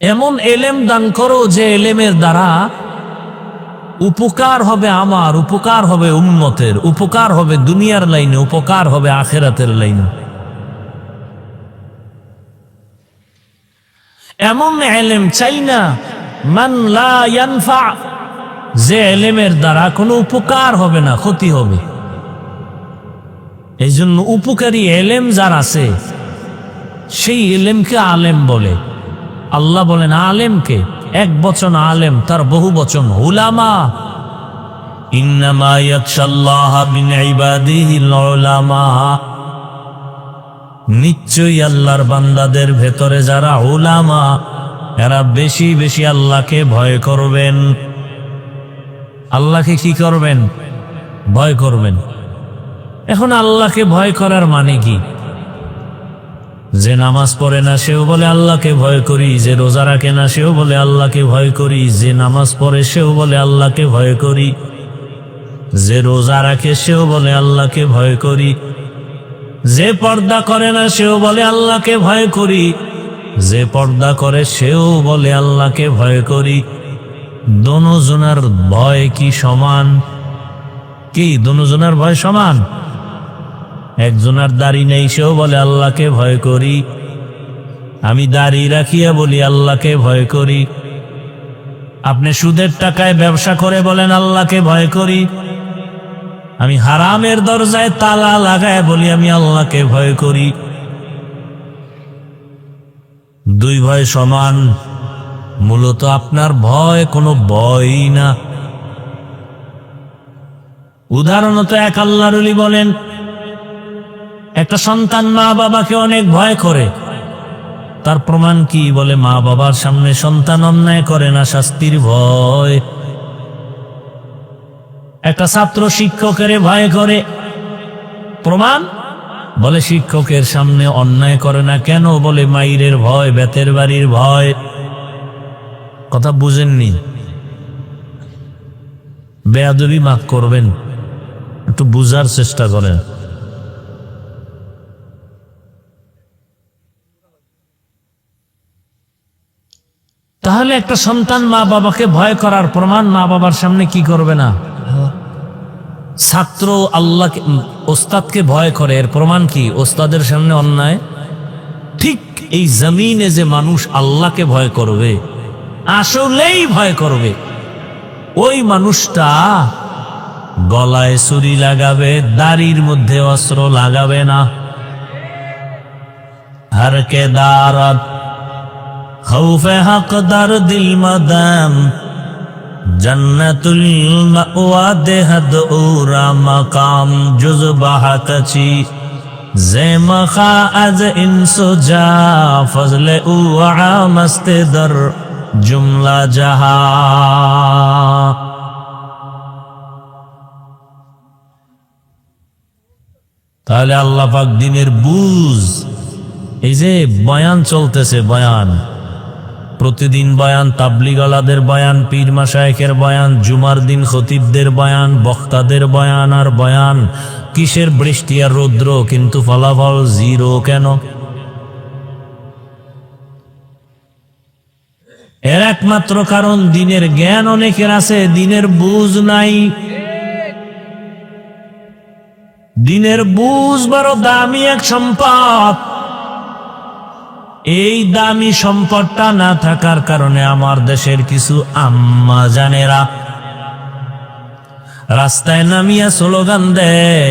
এমন এলেম দান করো যে এলেমের দ্বারা উপকার হবে আমার, উপকার হবে উম্মতের, উপকার হবে দুনিয়ার লাইনে, উপকার হবে আখিরাতের লাইনে। এমন এলেম চাই না মান লা ইয়ানফা, যে এলেমের দ্বারা কোনো উপকার হবে না, ক্ষতি হবে। এই জন্য উপকারী এলেম যার আছে সেই এলেমকে আলেম বলে। আল্লাহ বলেন আলেমকে, এক বচন আলেম, তার বহু বচন উলামা। ইন্নামা ইয়াখশাল্লাহা মিন ইবাদিহিল উলামা, নিশ্চয়ই আল্লাহর বান্দাদের ভেতরে যারা উলামা, এরা বেশি বেশি আল্লাহকে ভয় করবেন। আল্লাহকে কি করবেন? ভয় করবেন। এখন আল্লাহকে ভয় করার মানে কি? যে নামাজ পড়ে না সেও বলে আল্লাহকে ভয় করি, যে রোজা রাখে না সেও বলে আল্লাহকে ভয় করি, যে নামাজ পড়ে সেও বলে আল্লাহকে ভয় করি, যে রোজা রাখে সেও বলে আল্লাহকে ভয় করি, যে পর্দা করে না সেও বলে আল্লাহকে ভয় করি, যে পর্দা করে সেও বলে আল্লাহকে ভয় করি। দোনোজনার ভয় কি সমান? কি দোনোজনার ভয় সমান? একজনের দাড়ি নেই, সেও বলে আল্লাহকে ভয় করি। আমি দাড়ি রাখিয়া বলি আল্লাহকে ভয় করি। আপনি সুদের টাকায় ব্যবসা করে বলেন আল্লাহকে ভয় করি। আমি হারামের দরজায় তালা লাগায় বলি আমি আল্লাহকে ভয় করি। দুই ভয় সমান? মূলত আপনার ভয় কোনো ভয়ই না। উদাহরণত এক আল্লাহর ওলি বলেন, একটা সন্তান মা বাবাকে অনেক ভয় করে। তার প্রমাণ কি? বলে মা বাবার সামনে সন্তান অন্যায় করে না, শাস্তির ভয়। একটা ছাত্র শিক্ষকের ভয় করে। প্রমাণ? বলে শিক্ষকের সামনে অন্যায় করে না। কেন? বলে মাইরের ভয়, বেতের বাড়ির ভয়। কথা বুঝেননি? বেয়াদবি মাফ করবেন, একটু বুঝার চেষ্টা করেন। তাহলে একটা সন্তান মা বাবাকে ভয় করার প্রমাণ মা বাবার সামনে কি করবে না? ছাত্র আল্লাহকে, ওস্তাদকে ভয় করে, এর প্রমাণ কি? ওস্তাদের সামনে অন্যায়। ঠিক এই জমিনে যে মানুষ আল্লাহকে ভয় করবে, আসলেই ভয় করবে, ওই মানুষটা গলায় ছুরি লাগাবে, দাড়ির মধ্যে অস্ত্র লাগাবে না। হরকে দারাত খৌফে হকদার দিল মদাম, জন্নতুল মাওয়া দেহদ উরা মাকাম জুজ বাহাকাচি, জে মখা আজ ইনসো যা ফজলে উআ মস্তে দর জুমলা জাহা। তাহলে আল্লাহ পাক দিনের বুঝ, এই যে বয়ান চলতেছে, বয়ান প্রতিদিন বয়ান, তাবলিগালাদের বয়ান, পীর মাশায়েখের বয়ান, জুমার দিন খতিবদের বয়ান, বক্তাদের বয়ান আর বয়ান। কিসের বৃষ্টি আর রৌদ্র, কিন্তু ফলাফল জিরো। কেন? এর একমাত্র কারণ দিনের জ্ঞান অনেকের আছে, দিনের বুঝ নাই। দিনের বুঝ বড় দামি এক সম্পদ। এই দামি সম্পদটা না থাকার কারণে আমার দেশের কিছু আম্মা জানেরা রাস্তায় নামিয়া স্লোগান দেয়,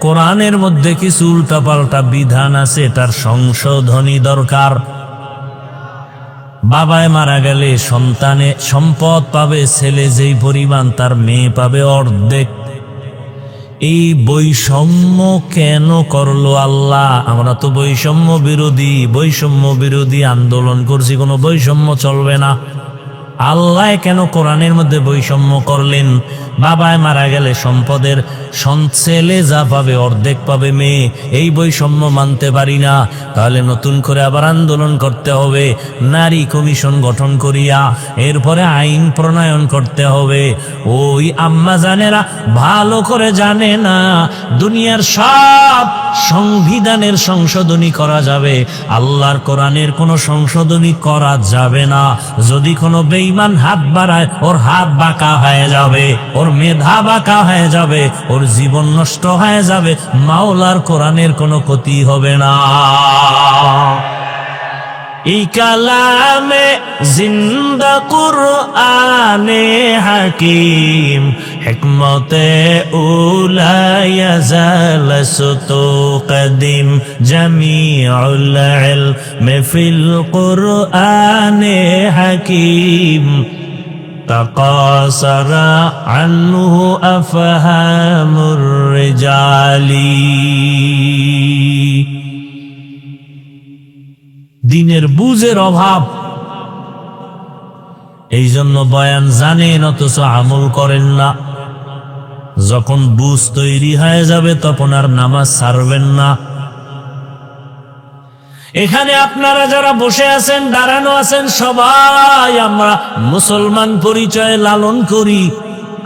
কোরআনের মধ্যে কিছু উল্টাপাল্টা বিধান আছে, তার সংশোধনী দরকার। বাবায় মারা গেলে সন্তানে সম্পদ পাবে, ছেলে যেই পরিমাণ তার মেয়ে পাবে অর্ধেক। এই বৈষম্য কেন করলো আল্লাহ? আমরা তো বৈষম্য বিরোধী আন্দোলন করছি, কোনো বৈষম্য চলবে না। আল্লাহ কেন কোরআনের মধ্যে বৈষম্য করলেন? বাবায় মারা গেলে সম্পদের ছেলে যা পাবে অর্ধেক পাবে মেয়ে, এই বৈষম্য মানতে পারি না। তাহলে নতুন করে আবার আন্দোলন করতে হবে, নারী কমিশন গঠন করিয়া এরপরে আইন প্রণয়ন করতে হবে। ওই আম্মা জানেরা ভালো করে জানে না, দুনিয়ার সব সংবিধানের সংশোধনী করা যাবে, আল্লাহর কোরআনের কোনো সংশোধনী করা যাবে না। যদি কোনো বেঈমান হাত বাড়ায়, ওর হাত বাঁকা হয়ে যাবে, ওর মেধা বাঁকা হয়ে যাবে, ওর জীবন নষ্ট হয়ে যাবে, মাওলার কোরআনের কোনো ক্ষতি হবে না। এই কালামে জিন্দা কুরআনে হাকিম, হিকমতে উলা ইয়াজাল সুতু কদিম, জামিউল ইলমি ফিল কুরআনে হাকিম, তাকাসারা আনহু আফহামুর রিজালি। দিনের বুঝের অভাব, এই জন্য বয়ান জানেন অথচ আমল করেন না। যখন বুঝ তৈরি হয়ে যাবে তখন আর নামাজ ছাড়বেন না। এখানে আপনারা যারা বসে আছেন, দাঁড়ানো আছেন, সবাই আমরা মুসলমান পরিচয় লালন করি।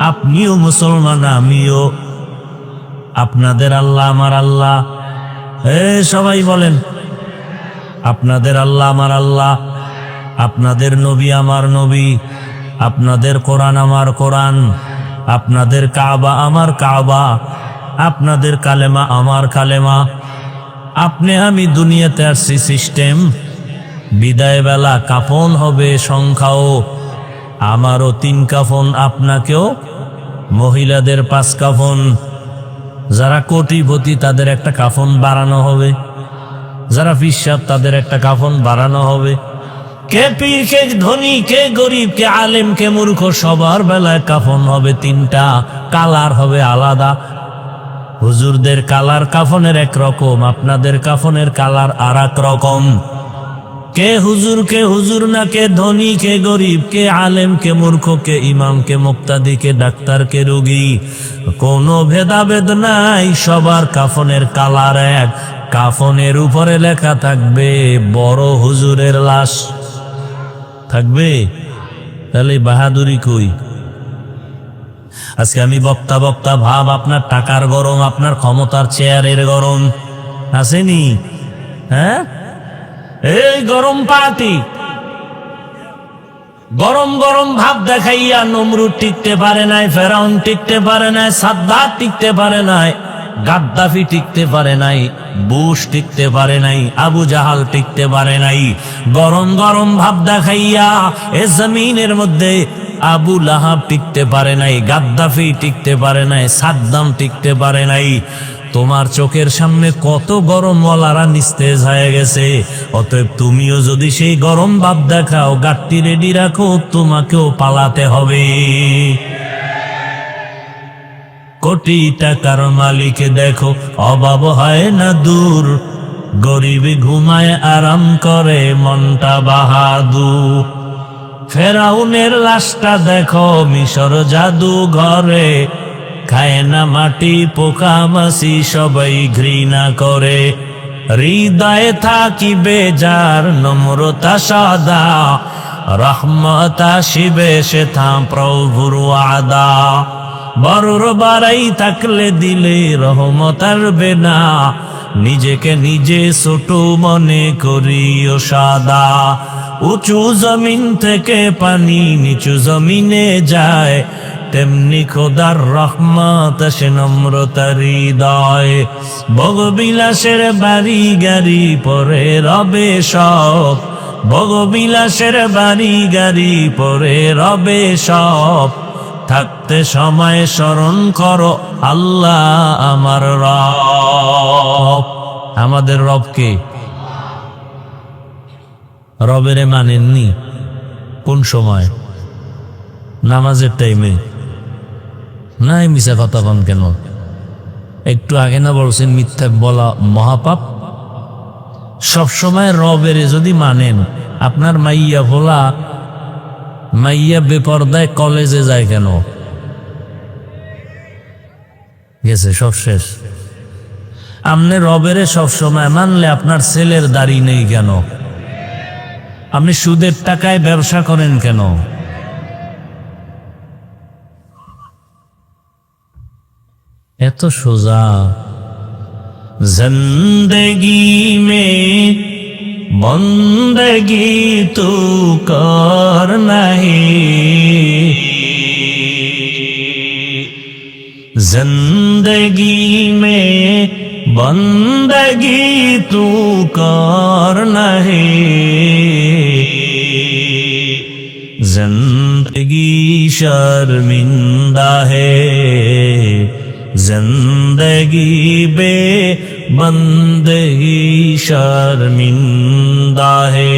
আপনিও মুসলমান, আমিও। আপনাদের আল্লাহ আমার আল্লাহ, সবাই বলেন আপনাদের আল্লাহ আমার আল্লাহ, আপনাদের নবী আমার নবী, আপনাদের কোরআন আমার কোরআন, আপনাদের কাবা আমার কাবা, আপনাদের কালেমা আমার কালেমা। আপনি আমি দুনিয়াতে আসছি সিস্টেম, বিদায় বেলা কাফন হবে সংখ্যাও, আমারও 3 কাফন, আপনাকেও মহিলাদের 5 কাফন। যারা কোটিপতি তাদের একটা কাফন বাড়ানো হবে, যারা ফিসাব তাদের একটা কাফন বাড়ানো হবে। কে পীর, কে ধনী, কে গরিব, কে আলেম, কে মূর্খ, সবার বেলায় কাফন হবে 3টা, কালার হবে আলাদা। হুজুরদের কালার কাফনের এক রকম, আপনাদের কাফনের কালার আর এক রকম। কে হুজুর না, কে ধনী, কে গরিব, কে আলেম, কে মূর্খ, কে ইমাম, কে মুক্তাদি, কে ডাক্তার, কে রোগী, কোনো ভেদাভেদ নাই, সবার কাফনের কালার এক। কাফনের উপরে লেখা থাকবে বড় হুজুরের লাশ থাকবে। তাহলে বাহাদুরি কই? আজকে আমি বক্তা ভাব, আপনার টাকার গরম, আপনার ক্ষমতার চেয়ারের গরম আসেনি? হ্যাঁ, এই গরম পার্টি, গরম গরম ভাব দেখাইয়া নমরুদ টিকতে পারে নাই, ফেরাউন টিকতে পারে নাই, সাদ্দাত টিকতে পারে নাই, গাদ্দাফি টিকতে পারে নাই, বুশ টিকতে পারে নাই, আবু জাহাল টিকতে পারে নাই। গরম গরম ভাব দেখাইয়া এ জমিনের মধ্যে আবু লাহাব টিকতে পারে নাই, গাদ্দাফি টিকতে পারে নাই, সাদ্দাম টিকতে পারে নাই। তোমার চোখের সামনে কত গরমওয়ালারা নিস্তেজ হয়ে গেছে। অতএব তুমিও যদি সেই গরম ভাব দেখাও, গাট্টি রেডি রাখো, তোমাকেও পালাতে হবে। কোটি টাকার মালিক দেখো, অভাব হয় না দূর, গরিবে ঘুমায় আরাম করে মনটা বাহাদুর। ফেরাউনের লাশটা দেখো মিশর জাদু ঘরে, খায় না মাটি পোকা মাছি সবাই ঘৃণা করে। হৃদয়ে থাকিবে যার নম্রতা সদা, রহমত আসিবে সেথা প্রভুর ওয়াদা। বড়র বাড়াই থাকলে দিলে রহমত আসবে না, নিজেকে নিজে ছোট মনে করিও সাদা। উঁচু জমিন থেকে পানি নিচু জমিনে যায়, তেমনি খোদার রহমত আসে নম্রতার হৃদয়। ভোগবিলাসের বাড়ি গাড়ি পরে রবে সব, ভোগবিলাসের বাড়ি গাড়ি পরে রবে সব। থাকতে সময় স্মরণ করো আল্লাহ আমার রব। আমাদের রবকে, রবেরে মানেননি কোন সময়? নামাজের টাইমে। নাই মিশা কথা কন কেন? একটু আগে না বলছেন মিথ্যা বলা মহাপাপ? সব সময় রবেরে যদি মানেন, আপনার মাইয়া ভোলা মাইয়া বেপরদায় কলেজে যায় কেন? গেছে, সব শেষ। আপনি রবেরে সবসময় মানলে আপনার ছেলের দাড়ি নেই কেন? আপনি সুদের টাকায় ব্যবসা করেন কেন? এত সোজা। জিন্দেগি মে বন্দগি তু কর নাহি, जिंदगी में बंदगी तू कर नहीं, जिंदगी शर्मिंदा है, जिंदगी बे बंदगी शर्मिंदा है।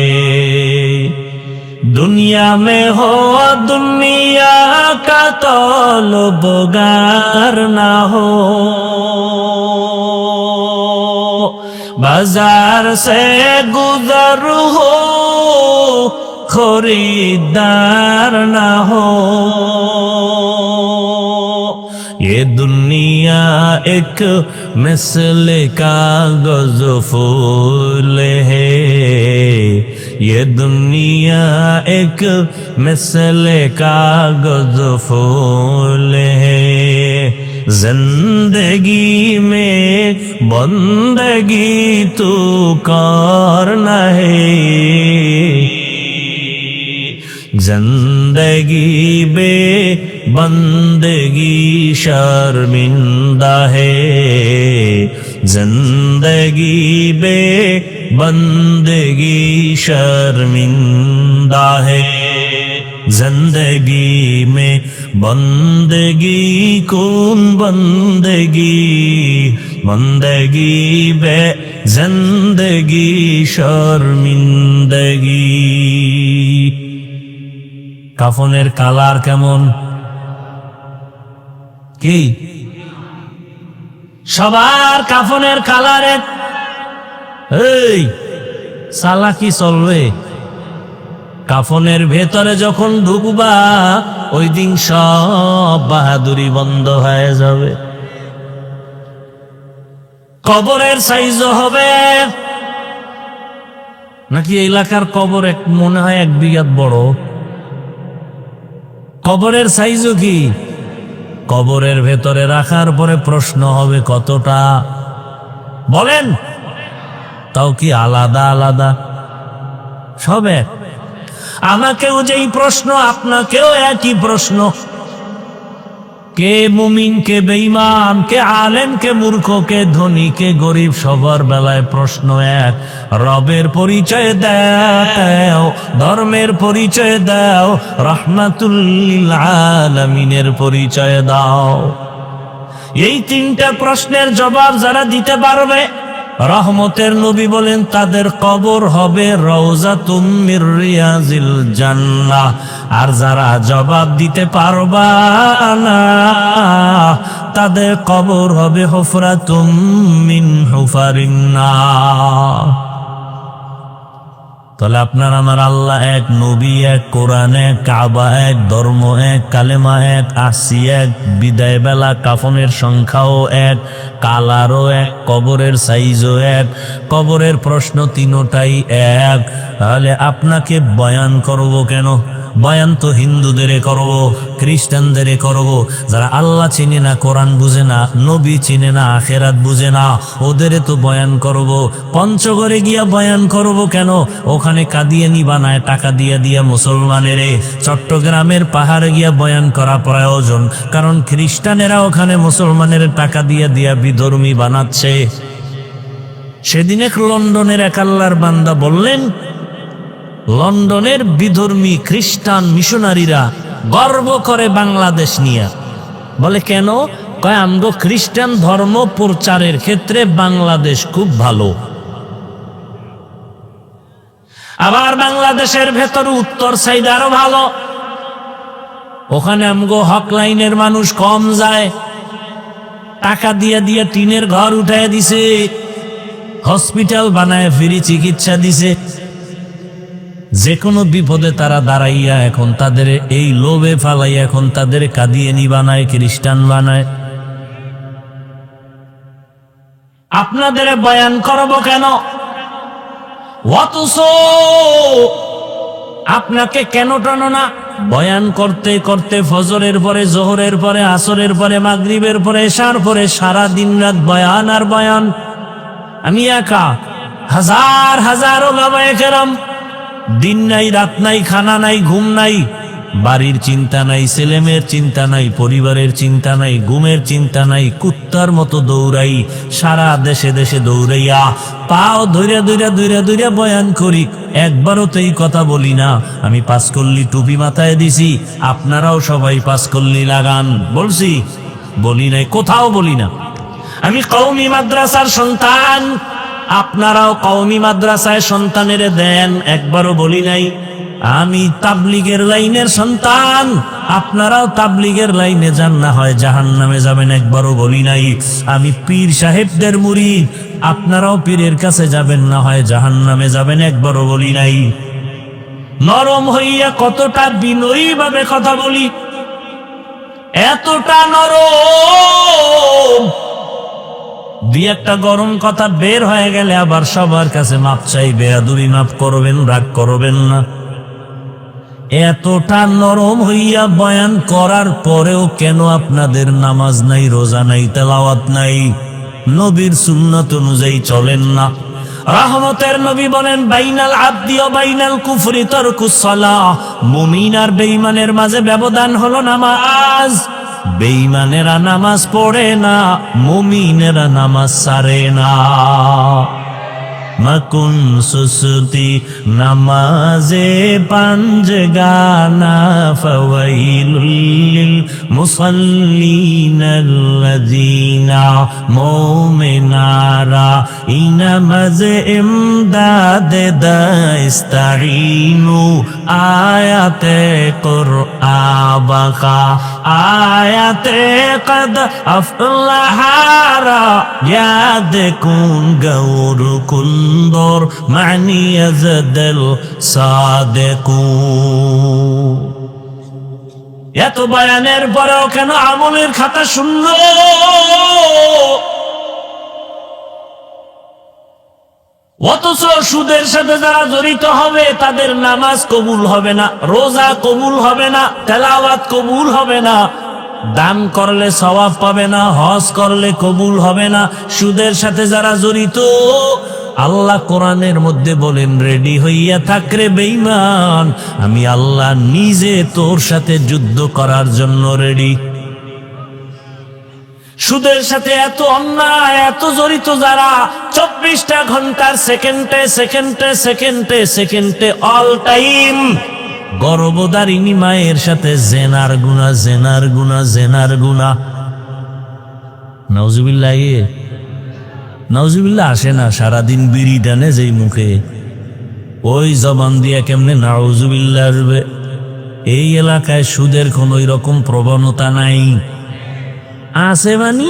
दुनिया में हो दुनिया का तलबगार ना हो, बाजार से गुजर हो खरीदार ना हो। ये दुनिया एक मिसल कागज फूल है, ये दुनिया एक मिसल कागज फूल है। जिंदगी में बंदगी तू कर नहीं, जिंदगी बे बंदगी शर्मिंदा है, जिंदगी बे बंदगी शर्मिंदा है। जिंदगी में बंदगी कौन बंदगी, बंदगी बे जिंदगी शर्मिंदगी। কাফনের কালার কেমন? কি সবার কাফনের কালারে এই সালাকি চলবে? কাফনের ভেতরে যখন ঢুকবা ওই দিন সব বাহাদুরি বন্ধ হয়ে যাবে। কবরের সাইজও হবে নাকি এলাকার কবর এক মনে হয় 1 বিঘা বড়। কবরের সাইজও কি? কবরের ভেতরে রাখার পরে প্রশ্ন হবে কতটা বলেন? তাও কি আলাদা আলাদা? সব এক। আমাকেও যেই প্রশ্ন আপনাকেও একই প্রশ্ন। কে মুমিন, কে বেঈমান, কে আলেম, কে মূর্খ, কে ধনী, কে গরিব, সবার বেলায় প্রশ্ন এক। রবের পরিচয় দাও, ধর্মের পরিচয় দাও, রাহমাতুল লিল আলামিনের পরিচয় দাও। এই 3টা প্রশ্নের জবাব যারা দিতে পারবে, রহমতের নবী বলেন তাদের কবর হবে রওজাতুম মির রিয়াজিল জান্নাহ। আর যারা জবাব দিতে পারবা না তাদের কবর হবে হুফরাতুম মিন হুফারিন নার। তাহলে আপনার আমার আল্লাহ এক, নবী এক, কোরআন এক, কাবা এক, ধর্ম এক, কালেমা এক, আসি এক, বিদায় বেলা কাফনের সংখ্যাও এক, কালারও এক, কবরের সাইজও এক, কবরের প্রশ্ন 3টাই এক। তাহলে আপনাকে বয়ান করব কেন? বয়ান তো হিন্দুদের করব, খ্রিস্টানদের করব। যারা আল্লাহ চিনে না, কোরআন বুঝে না, নবী চিনে না, আখেরাত বুঝে না, ওদের তো বয়ান করব। পঞ্চগড়ে গিয়া বয়ান করব কেন? ওখানে কাদিয়ানি বানায় টাকা দিয়া দিয়া মুসলমানের। চট্টগ্রামের পাহাড়ে গিয়া বয়ান করা প্রয়োজন, কারণ খ্রিস্টানেরা ওখানে মুসলমানের টাকা দিয়া দিয়া বিধর্মী বানাচ্ছে। সেদিন এক লন্ডনের এক আল্লাহর বান্দা বললেন, লন্ডনের বিধর্মী খ্রিস্টান মিশনারিরা গর্ব করে বাংলাদেশ নিয়ে। বলে কেন? কয় আমগো খ্রিস্টান ধর্ম প্রচারের ক্ষেত্রে বাংলাদেশ খুব ভালো। আবার বাংলাদেশের ভেতর উত্তর সাইড আরো ভালো, ওখানে আমগো হক লাইনের মানুষ কম যায়। টাকা দিয়ে দিয়ে টিনের ঘর উঠায় দিছে, হসপিটাল বানায় ফ্রি চিকিৎসা দিছে। যে কোনো বিপদে তারা দাঁড়াইয়া এখন তাদের এই লোভে ফালাইয়া এখন তাদের কাদিয়ানি বানায়, খ্রিস্টান বানায়। আপনাদের বয়ান করব কেন? অথচ আপনাকে কেন টানো না? বয়ান করতে করতে ফজরের পরে, জোহরের পরে, আসরের পরে, মাগরিবের পরে, এশার পরে সারা দিন রাত বয়ান আর বয়ান। আমি একা, হাজার হাজার ওলামায়ে কেরাম, দিন নাই রাত নাই, খানা নাই, ঘুম নাই, বাড়ির চিন্তা নাই, ছেলেমেয়ের চিন্তা নাই, পরিবারের চিন্তা নাই, ঘুমের চিন্তা নাই, কুত্তার মতো দৌড়াই, সারা দেশে দেশে দৌড়াইয়া পাও ধইরা ধইরা ধইরা ধইরা বয়ান করি। একবারও তো এই কথা বলি না আমি পাঁচকল্লি টুপি মাথায় দিছি, আপনারাও সবাই পাঁচকল্লি লাগান, বলছি? বলি নাই, কোথাও বলি না। আমি কওমি মাদ্রাসার সন্তান, আপনারাও কওমি মাদ্রাসায় সন্তানের দেন, একবারও বলি নাই। আমি তাবলীগের লাইনের সন্তান, আপনারাও তাবলীগের লাইনে যান, না হয় জাহান্নামে যাবেন, একবারও বলি নাই। আমি পীর সাহেবদের মুরিদ, আপনারাও পীরের কাছে যাবেন, না হয় জাহান্নামে যাবেন, একবারও বলি নাই। নরম হইয়া কতটা বিনয়ী ভাবে কথা বলি, এতটা নরম, দুই একটা গরম কথা বের হয়ে গেলে আবার সবার কাছে মাপ চাই, বেয়াদবি মাফ করবেন, রাগ করবেন না। এতটা নরম হইয়া বয়ান করার পরেও কেন আপনাদের নামাজ নাই, রোজা নাই, তেলাওয়াত নাই, নবীর সুন্নাত অনুযায়ী চলেন না? রহমতের নবী বলেন, বাইনাল আবদি ওয়া বাইনাল কুফরি তারকুস সালাহ, মুমিন আর বেঈমানের মাঝে ব্যবধান হলো নামাজ। বেঈমানেরা নামাজ পড়ে না, মুমিনেরা নামাজ ছাড়ে না। মকুন সুসতি নামাজে পাঞ্জগানা, ফাওয়াইলুল লিল মুসাল্লিনাল্লাযীনা মুমিনারা ইনামাজে ইমদাদে দাইস্তাইনু, আয়াতে কুরআবাকা, আয়াতে কদ আফলাহারা, ইয়াদ কুন গৌর কুন্দর মানি আজদল সাদেকু। এত বয়ানের পরেও কেন আমলের খাতা শূন্য? অথচ সুদের সাথে যারা জড়িত হবে তাদের নামাজ কবুল হবে না, রোজা কবুল হবে না, তেলাওয়াত কবুল হবে না, দান করলে সওয়াব পাবে না, হজ করলে কবুল হবে না। সুদের সাথে যারা জড়িত, আল্লাহ কোরআনের মধ্যে বলেন, রেডি হইয়া থাক রে বেঈমান, আমি আল্লাহ নিজে তোর সাথে যুদ্ধ করার জন্য রেডি। সুদের সাথে এত অন্যায়, এত জড়িত যারা, 24টা ঘন্টার সেকেন্ডে সেকেন্ডে সেকেন্ডে সেকেন্ডে অল টাইম গর্ভধারিণী মায়ের সাথে জেনার গুনাহ, জেনার গুনাহ, জেনার গুনাহ। নাউজুবিল্লাহ, নাউজুবিল্লাহ আসে না? সারাদিন বিড়ি টানে যেই মুখে, ওই জবান দিয়া কেমনে নাউজুবিল্লাহ আসবে? এই এলাকায় সুদের কোন ওই রকম প্রবণতা নাই। আছে মানি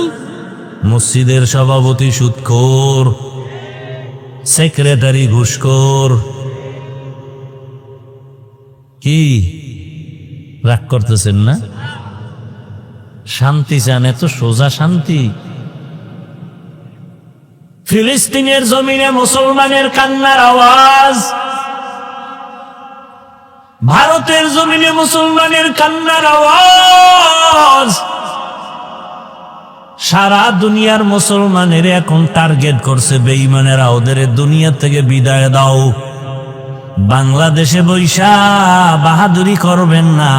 মসজিদের সভাপতি সুদখোর, সেক্রেটারি ঘুষখোর। কি রাগ করতেছেন না? শান্তি চান? এত সোজা শান্তি? ফিলিস্তিনের জমিনে মুসলমানের কান্নার আওয়াজ, ভারতের জমিনে মুসলমানের কান্নার আওয়াজ। সারা দুনিয়ার মুসলমানের এখন টার্গেট করছে বেঈমানেরা, ওদের দুনিয়া থেকে বিদায় দাও। বাংলাদেশে বৈশা বাহাদুরি করবেন না,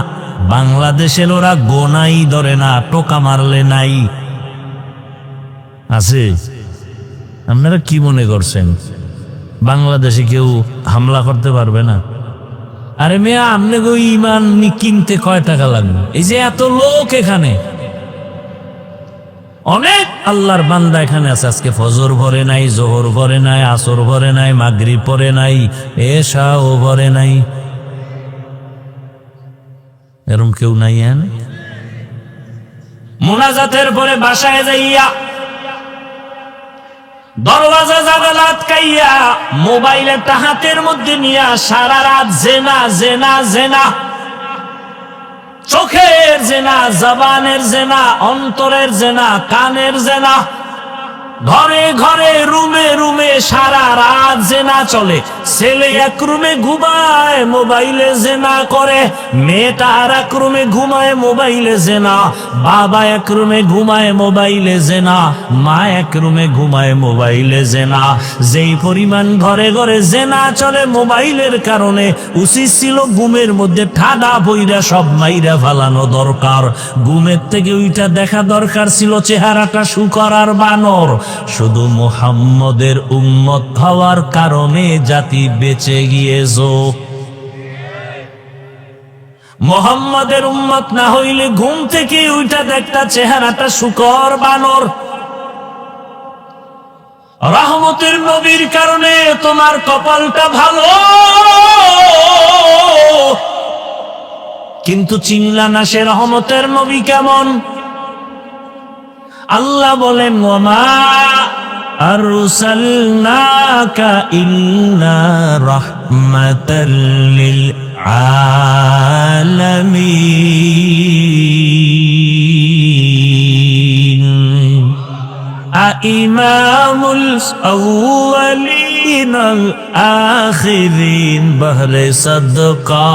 বাংলাদেশের ওরা গোনাই ধরে না, টোকা মারলে নাই। আছে? আপনারা কি মনে করছেন বাংলাদেশে কেউ হামলা করতে পারবে না? আরে মেয়া, আপনি গো ইমান কিনতে কয় টাকা লাগবে? এই যে এত লোক এখানে, অনেক আল্লাহর বান্দা এখানে আছে, আজকে ফজর ভরে নাই, জোহর ভরে নাই, আসর ভরে নাই, মাগরিব পরে নাই, এশাও ভরে নাই। এরকম কেউ নাই? মুনাজাতের পরে বাসায় যাইয়া দরওয়াজা জানালা আটকাইয়া মোবাইল একটা হাতের মধ্যে নিয়া সারা রাত জেনা জেনা জেনা, চোখের জেনা, জবানের জেনা, অন্তরের জেনা, কানের জেনা, ঘরে ঘরে রুমে রুমে সারা রাত জেনা চলে। ছেলে এক রুমে ঘুমায় মোবাইলে জেনা করে, মেয়েটা আর এক রুমে ঘুমায় মোবাইলে জেনা, বাবা এক রুমে ঘুমায় মোবাইলে জেনা, মা এক রুমে ঘুমায় মোবাইলে জেনা। যেই পরিমাণ ঘরে ঘরে জেনা চলে মোবাইলের কারণে, উচিত ছিল ঘুমের মধ্যে ঠাডা বইরা সব মাইরা ফালানো দরকার। ঘুমের থেকে ওইটা দেখা দরকার ছিল চেহারাটা শুকর আর বানর। শুধু মুহাম্মদের উম্মত হওয়ার কারণে জাতি বেঁচে গিয়েছো। মুহাম্মদের উম্মত না হইলে ঘুম থেকে ওইটা দেখতা চেহারাটা শুকর বানর। রহমতের নবীর কারণে তোমার কপালটা ভালো, কিন্তু চিনলা না সে রহমতের নবী কেমন। আল্লাহ বলেন ওয়ামা আরসালনাকা ইল্লা রাহমাতাল লিল আলামিন ইমামুল আউয়ালিন আল আখিরিন বহরে সাদকা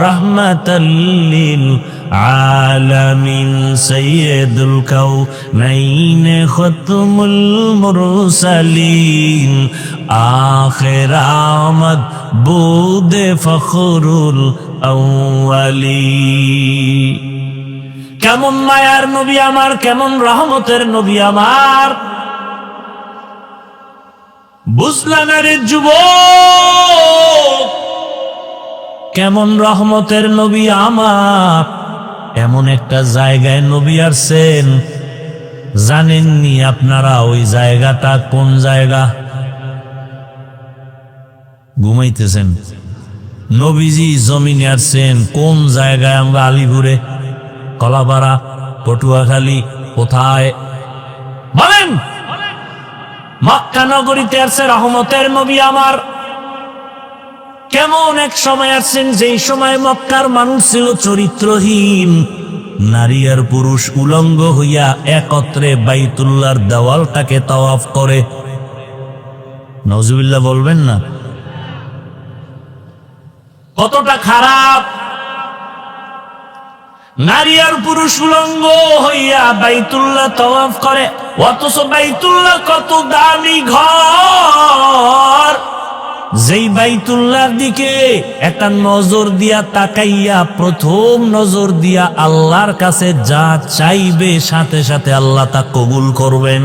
রাহমাতাল লিল আলামিন সাইয়্যিদুল কাউনাইন খতমুল মুরসালিন আখির আমদ বুদে ফখরুল আউয়ালিন। কেমন মায়ার নবী আমার, কেমন রহমতের নবী আমার, বুঝলাম রে যুবক, কেমন রহমতের নবী আমার। এমন একটা জায়গায় নবী আসছেন, জানেননি আপনারা ওই জায়গাটা কোন জায়গা? ঘুমাইতেছেন। নবীজি জমিনে আসছেন কোন জায়গায়? আমরা আলিপুরে, কলাপাড়া, পটুয়াখালী, কোথায় বলেন? মক্কা নগরীতে আসছে রহমতের নবী আমার। কেমন এক সময় আসছেন যেই সময় মক্কার মানুষ ছিল চরিত্রহীন, নারী আর পুরুষ উলঙ্গ হইয়া একত্রে বাইতুল্লাহর দেওয়ালটাকে তাওয়াফ করে। নাউজুবিল্লাহ বলবেন না? কতটা খারাপ! নারী আর পুরুষ উলঙ্গ হইয়া বাইতুল্লাহ তাওয়াফ করে, অথচ বাইতুল্লাহ কত দামি ঘর। যেই বাইতুল্লাহর দিকে একটা নজর দিয়া তাকাইয়া, প্রথম নজর দিয়া আল্লাহর কাছে যা চাইবে সাথে সাথে আল্লাহ তা কবুল করবেন।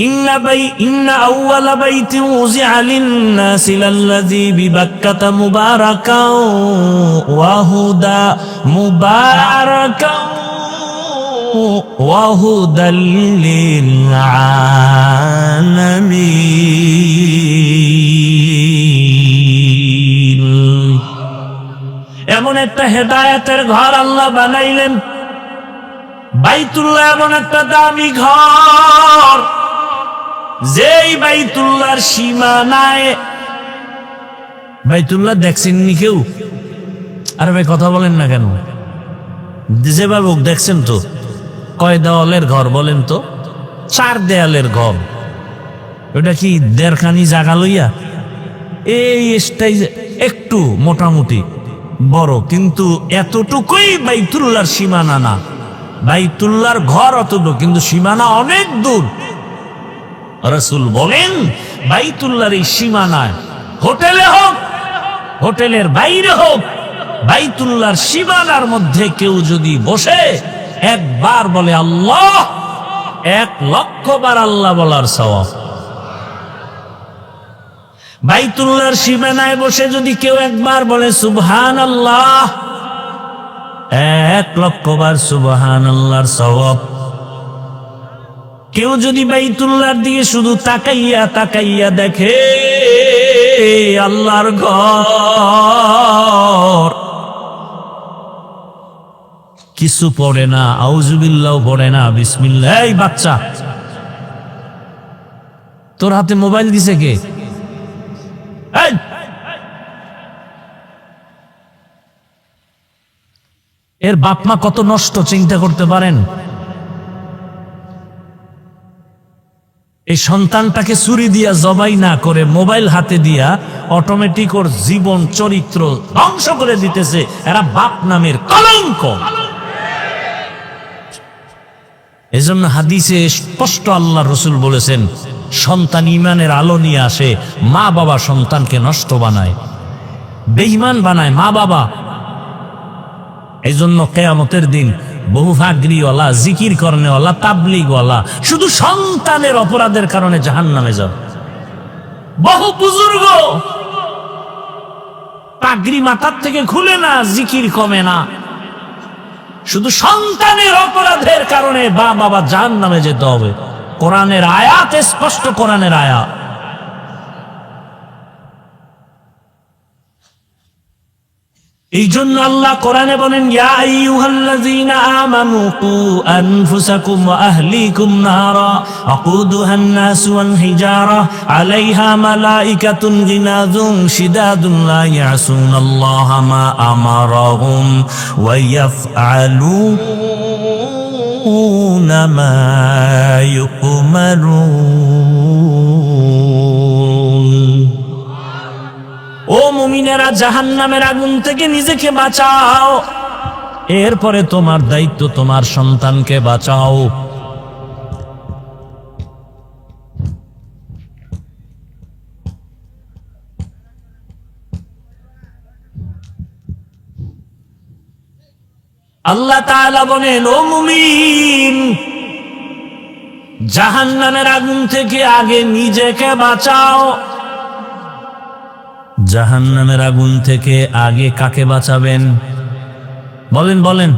ইন্না আউওয়ালা বাইতিন উযিআ লিন-নাসি লাল্লাযী বিবাক্কাতা মুবারাকাও ওয়া হুদা মুবারাকাও ওয়া হুদাল লিল আলামিন। এমন একটা হেদায়েতের ঘর আল্লাহ বানাইলেন। বাইতুল্লাহ এমন একটা দামি ঘর, যেই বাইতুল্লাহর সীমানায়, বাইতুল্লাহ দেখছেননি কেউ? আরে ভাই কথা বলেন না কেন? যেভাবে দেখছেন তো, কয় দেওয়ালের ঘর বলেন তো? 4 দেয়ালের ঘর। ওটা কি দেড়খানি জায়গা লইয়া? এই একটু মোটামুটি বড়, কিন্তু এতটুকুই বাইতুল্লাহর সীমানা না। বাইতুল্লাহর ঘর অতটুকু, কিন্তু সীমানা অনেক দূর। রাসূল বলেন বাইতুল্লাহর এই সীমানায়, হোটেলে হোক, হোটেলের বাইরে হোক, বাইতুল্লাহর সীমানার মধ্যে কেউ যদি বসে একবার বলে আল্লাহ, 1,00,000 বার আল্লাহ বলার সওয়াব। বাইতুল্লাহর সীমানায় বসে যদি কেউ একবার বলে সুবহানাল্লাহ, 1,00,000 বার সুবহানাল্লাহর সওয়াব। কেউ যদি বাইতুল্লাহর দিকে শুধু তাকাইয়া তাকাইয়া দেখে আল্লাহর ঘর, কিছু পড়ে না, আউযুবিল্লাহ পড়ে না, বিসমিল্লাহ, এই বাচ্চা তোর হাতে মোবাইল দিছে কে? এই! এর বাপ মা কত নষ্ট চিন্তা করতে পারেন? এই সন্তানটাকে ছুরি দিয়া জবাই না করে মোবাইল হাতে দিয়া অটোমেটিক ওর জীবন চরিত্র ধ্বংস করে দিতেছে। এরা বাপ নামের কলঙ্ক। এজন্য হাদিসে স্পষ্ট আল্লাহ রসুল বলেছেন, সন্তান ইমানের আলো নিয়ে আসে, মা বাবা সন্তানকে নষ্ট বানায়, বেঈমান বানায় মা বাবা। এই জন্য কিয়ামতের দিন বহু ফাগরিওয়ালা, জিকির করনেওয়ালা, তাবলীগওয়ালা শুধু সন্তানের অপরাধের কারণে জাহান্নামে যাবে। বহু বুজুর্গ পাগড়ি মাথার থেকে খুলে না, জিকির কমে না, শুধু সন্তানের অপরাধের কারণে বাবা জাহান্নামে যেতে হবে। কোরআনের আয়াত স্পষ্ট, কোরআনের আয়াত। এই জন্য আল্লাহ কোরআনে বলেন, ইয়া আইয়ুহাল্লাযীনা আমানু কু আনফুসাকুম ওয়া আহলিকুম নারা আকুদুহান নাস ওয়াল হিজারা আলাইহা মালাইকাতুন গিনাযুন শিদাদুন লা ইয়াসুনাল্লাহা মা আমারাহুম ওয়া ইয়াফআলুনা মা ইউমারুন। ও মুমিনেরা, জাহান্নামের আগুন থেকে নিজেকে বাঁচাও, এরপরে তোমার দায়িত্ব তোমার সন্তানকে বাঁচাও। আল্লাহ তাআলা বলেন, ও মুমিন, জাহান্নামের আগুন থেকে আগে নিজেকে বাঁচাও। জাহান্নামের আগুন থেকে আগে কাকে বাঁচাবেন? বলেন বলেন।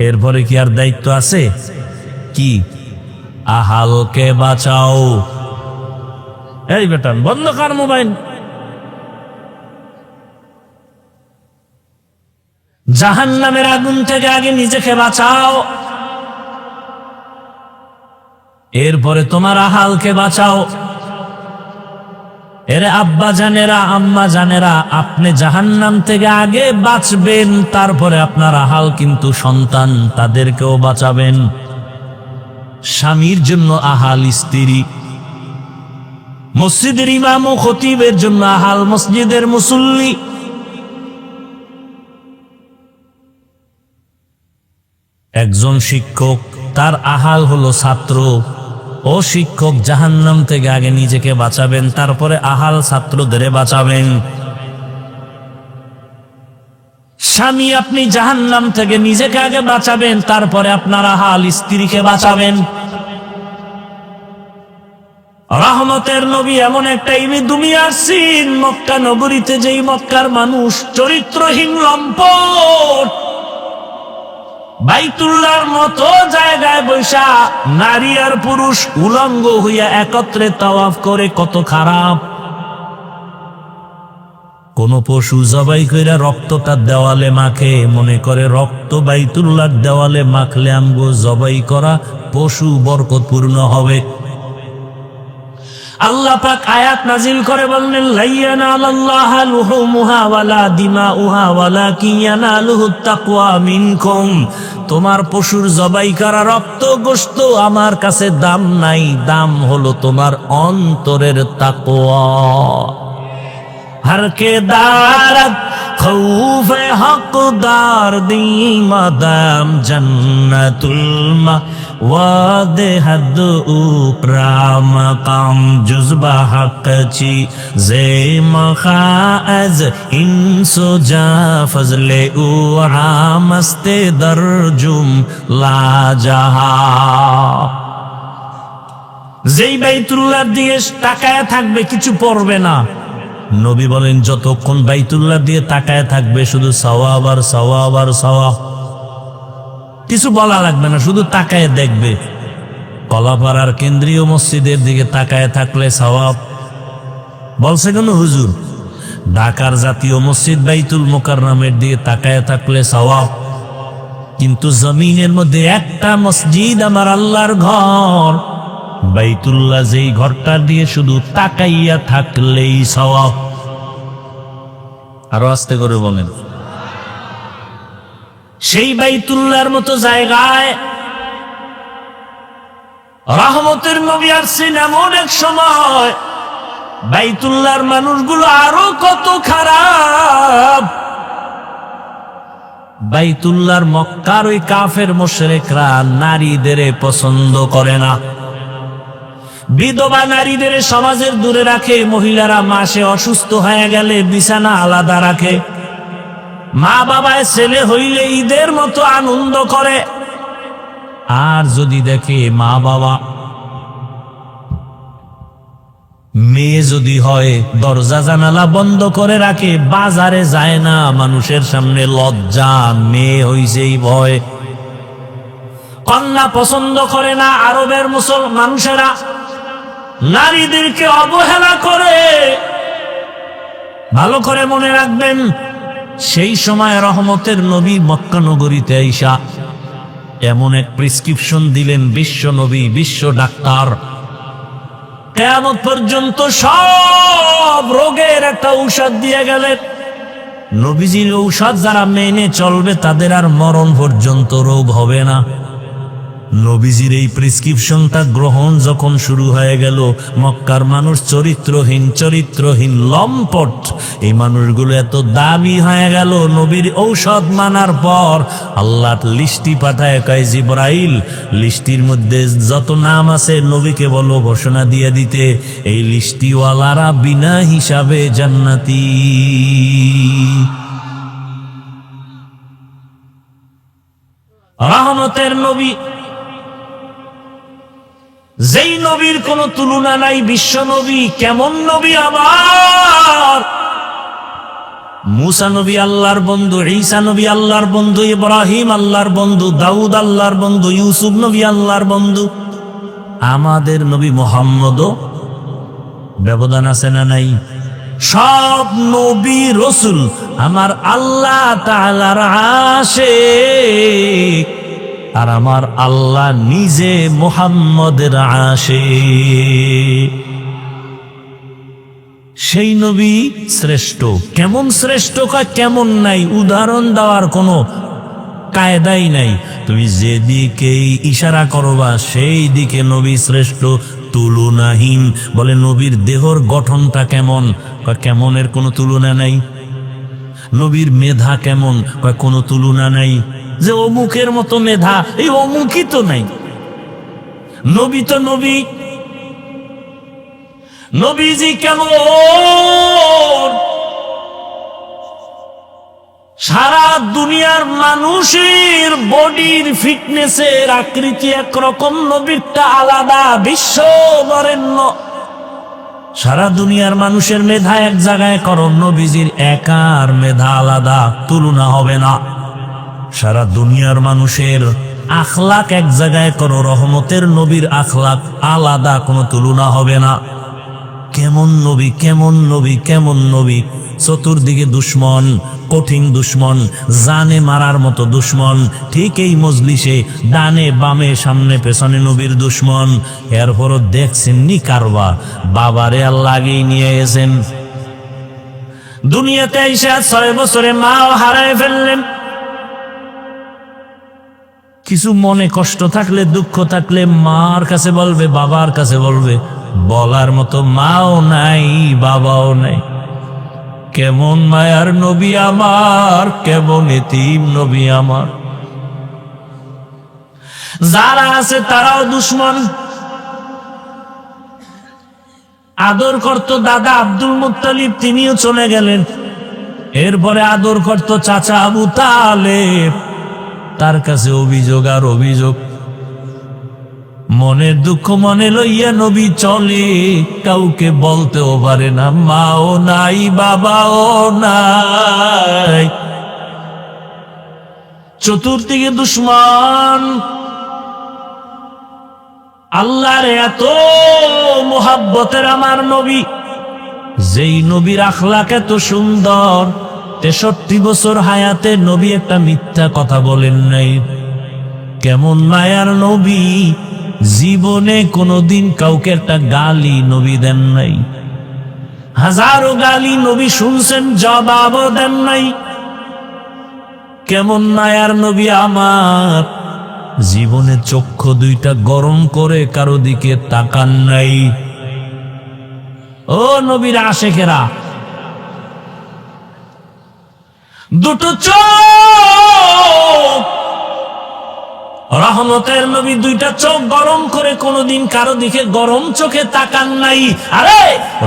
এরপরে কি আর দায়িত্ব আছে? কি? আহালকে বাঁচাও। এই বেটা, বন্ধ কর মোবাইল। জাহান্নামের আগুন থেকে আগে নিজেকে বাঁচাও, এরপরে তোমার আহালকে বাঁচাও। এরে আব্বা জানেরা, আম্মা জানেরা, আপনি জাহান্নাম থেকে আগে বাঁচবেন, তারপরে আপনার আহাল কিন্তু সন্তান, তাদেরকেও বাঁচাবেন। স্বামীর জন্য আহাল স্ত্রী, মসজিদের ইমাম ও খতিবের জন্য আহাল মসজিদের মুসল্লি, একজন শিক্ষক, তার আহাল হলো ছাত্র। ও শিক্ষক, জাহান্নাম থেকে আগে নিজেকে বাঁচাবেন, তারপরে আহাল ছাত্রদের বাঁচাবেন। স্বামী, আপনি জাহান্নাম থেকে নিজেকে আগে বাঁচাবেন, তারপরে আপনার আহাল স্ত্রীকে বাঁচাবেন। রহমতের নবী এমন একটা দুনিয়া আসছেন, মক্কা নগরীতে, যেই মক্কার মানুষ চরিত্রহীন, লম্পট, বাইতুল্লাহর মতো জায়গায় বৈশা নারী আর পুরুষ উলঙ্গ হইয়া একত্রে তাওয়াফ করে, কত খারাপ। কোন পশু জবাই কইরা রক্তটা দেওয়ালে মাখে, মনে করে রক্ত বাইতুল্লাহর দেওয়ালে মাখলে আমগো জবাই করা পশু বরকতপূর্ণ হবে। আল্লাহ পাক আয়াত নাজিল করে বললেন, লাইয়ানালাল্লাহা লুহুমুহা ওয়ালা দিমাউহা ওয়ালাকিন ইয়ানালুহুত তাকওয়া মিনকুম। তোমার পশুর জবাই করা রক্ত গোশত আমার কাছে দাম নাই, দাম হলো তোমার অন্তরের তাকওয়া। हर के दारत खौफ हकदार दी मदाम जन्नतुल वाद हद उकराम काम जुज़बा हक़ची ज़े मखाज़ इंसो जा फज़ले उरा मस्ते दरजुम ला जहा। যেই বাইতুল্লাহর দিকে তাকায় থাকবে কিছু পড়বে না। নবী বলেন, যতক্ষণ বাইতুল্লাহ দিয়ে তাকায় থাকবে শুধু সওয়াব আর সওয়াব আর সওয়াব, কিছু বলা লাগবে না, শুধু তাকায় দেখবে। কলাপাড়ার কেন্দ্রীয় মসজিদের দিকে তাকায় থাকলে সওয়াব বলছে কেন হুজুর? ঢাকার জাতীয় মসজিদ বাইতুল মুকাররমের দিকে তাকায় থাকলে সওয়াব। কিন্তু জমিনের মধ্যে একটা মসজিদ আমার আল্লাহর ঘর, বাইতুল্লাহ যেই ঘরটা দিয়ে শুধু তাকাইয়া থাকলেই সওয়াব। আরো আস্তে করে বলেন। সেই বাইতুল্লাহর মতো জায়গায় রহমতের নবী আসছেন এমন এক সময়, বাইতুল্লাহর মানুষগুলো আরো কত খারাপ। বাইতুল্লাহর মক্কার ওই কাফের মুশরিকরা নারীদের পছন্দ করে না, বিধবা নারীদের সমাজের দূরে রাখে, মহিলারা মাসে অসুস্থ হয়ে গেলে বিছানা আলাদা রাখে, মা বাবায় ছেলে হইলে ঈদের মতো আনন্দ করে। আর যদি দেখে মা বাবা মেয়ে যদি হয় দরজা জানালা বন্ধ করে রাখে, বাজারে যায় না, মানুষের সামনে লজ্জা, মেয়ে হইছেই ভয়, কন্যা পছন্দ করে না। আরবের মানুষেরা নারীদেরকে অবহেলা করে। ভালো করে মনে রাখবেন, সেই সময় রহমতের নবী মক্কা নগরীতে আইসা এমন এক প্রেসক্রিপশন দিলেন, বিশ্ব নবী, বিশ্ব ডাক্তার, কিয়ামত পর্যন্ত সব রোগের একটা ঔষধ দিয়ে গেলেন। নবীজির ঔষধ যারা মেনে চলবে তাদের আর মরণ পর্যন্ত রোগ হবে না। নবীজির এই প্রেসক্রিপশনটা গ্রহণ যখন শুরু হয়ে গেল, মক্কার মানুষ চরিত্রহীন লম্পট, এই মানুষগুলো এত দামি হয়ে গেল। নবীর ঔষধ মানার পর আল্লাহ লিস্টি পাঠায়, কয় জিবরাইল, লিস্টির মধ্যে যত নাম আছে নবীকে বলো ঘোষণা দিয়ে দিতে, এই লিস্টিওয়ালারা বিনা হিসাবে জান্নাতি। রহমতের নবী, যেই নবীর কোন তুলনা নাই, বিশ্ব নবী। কেমন নবী আমার! মুসা নবী আল্লাহর বন্ধু, ঈসা নবী আল্লাহর বন্ধু, ইব্রাহিম আল্লাহর বন্ধু, দাউদ আল্লাহর বন্ধু, ইউসুফ নবী আল্লাহর বন্ধু। আমাদের নবী মুহাম্মদও ব্যবধান আছে না নাই? সব নবী রসুল আমার আল্লাহ তাআলার আশিক, আর আমার আল্লাহ নিজে মুহাম্মদের আশিক। সেই নবী শ্রেষ্ঠ। কেমন শ্রেষ্ঠ, কেমন নাই, উদাহরণ দেওয়ার কোনো কায়দাই নাই। তুমি যেদিকেই ইশারা করবা সেই দিকে নবী শ্রেষ্ঠ, তুলনাহীন। বলে নবীর দেহর গঠনটা কেমন? কেমনের কোনো তুলনা নাই। নবীর মেধা কেমন? কোনো তুলনা নাই। যে অমুকের মতো মেধা, এই অমুকই তো নাই। নবী তো নবী। নবীজি কেমন? সারা দুনিয়ার মানুষের বডির ফিটনেসের আকৃতি একরকম, নবীরটা আলাদা, বিশ্ব বরেণ্য। সারা দুনিয়ার মানুষের মেধা এক জায়গায় করো, নবীজির একার মেধা আলাদা, তুলনা হবে না। সারা দুনিয়ার মানুষের আখলাক এক জায়গায় করো, রহমতের নবীর আখলাক আলাদা, কোনো তুলনা হবে না। কেমন নবী, কেমন নবী, কেমন নবী! চতুর্দিকে দুশ্মন, কঠিন দুশ্মন, জানে মারার মতো দুশ্মন। ঠিক এই মজলিসে ডানে বামে সামনে পেছনে নবীর দুশ্মন। এরপরও দেখছেন নি কারবার, বাবারে আল্লাহ আগেই নিয়ে গেছেন। দুনিয়াতে এসে 6 বছরে মাও হারায় ফেললেন। কিছু মনে কষ্ট থাকলে, দুঃখ থাকলে মার কাছে বলবে, বাবার কাছে বলবে। বলার মতো মাও নাই, বাবাও নাই। কেমন মায়ার নবী আমার, কেমন এতিম নবী আমার! যারা আছে তারাও দুশ্মন। আদর করত দাদা আব্দুল মুত্তালিব, তিনিও চলে গেলেন। এরপরে আদর করত চাচা আবু তালেব, তার কাছে অভিযোগ আর অভিযোগ। মনের দুঃখ মনে লইয়া নবী চলে, কাউকে বলতেও পারে না, মাও নাই, বাবাও নাই। চতুর্দিকে দুশ্মন। আল্লাহর এত মোহাব্বতের আমার নবী, যেই নবীর আখলাক এত সুন্দর, 63 বছর হায়াতে নবী একটা মিথ্যা কথা বলেন নাই। কেমন মায়ার নবী! জীবনে কোনোদিন কাউকে একটা গালি নবী দেন নাই। হাজারো গালি নবী শুনছেন, জবাবও দেন নাই। কেমন মায়ার নবী আমার, জীবনে চক্ষু দুইটা গরম করে কারো দিকে তাকান নাই। ও নবীর আশেকেরা, দুটো চোখ, রহমতের নবী দুইটা চোখ গরম করে কোনোদিন কারো দিকে গরম চোখে তাকান নাই। আরে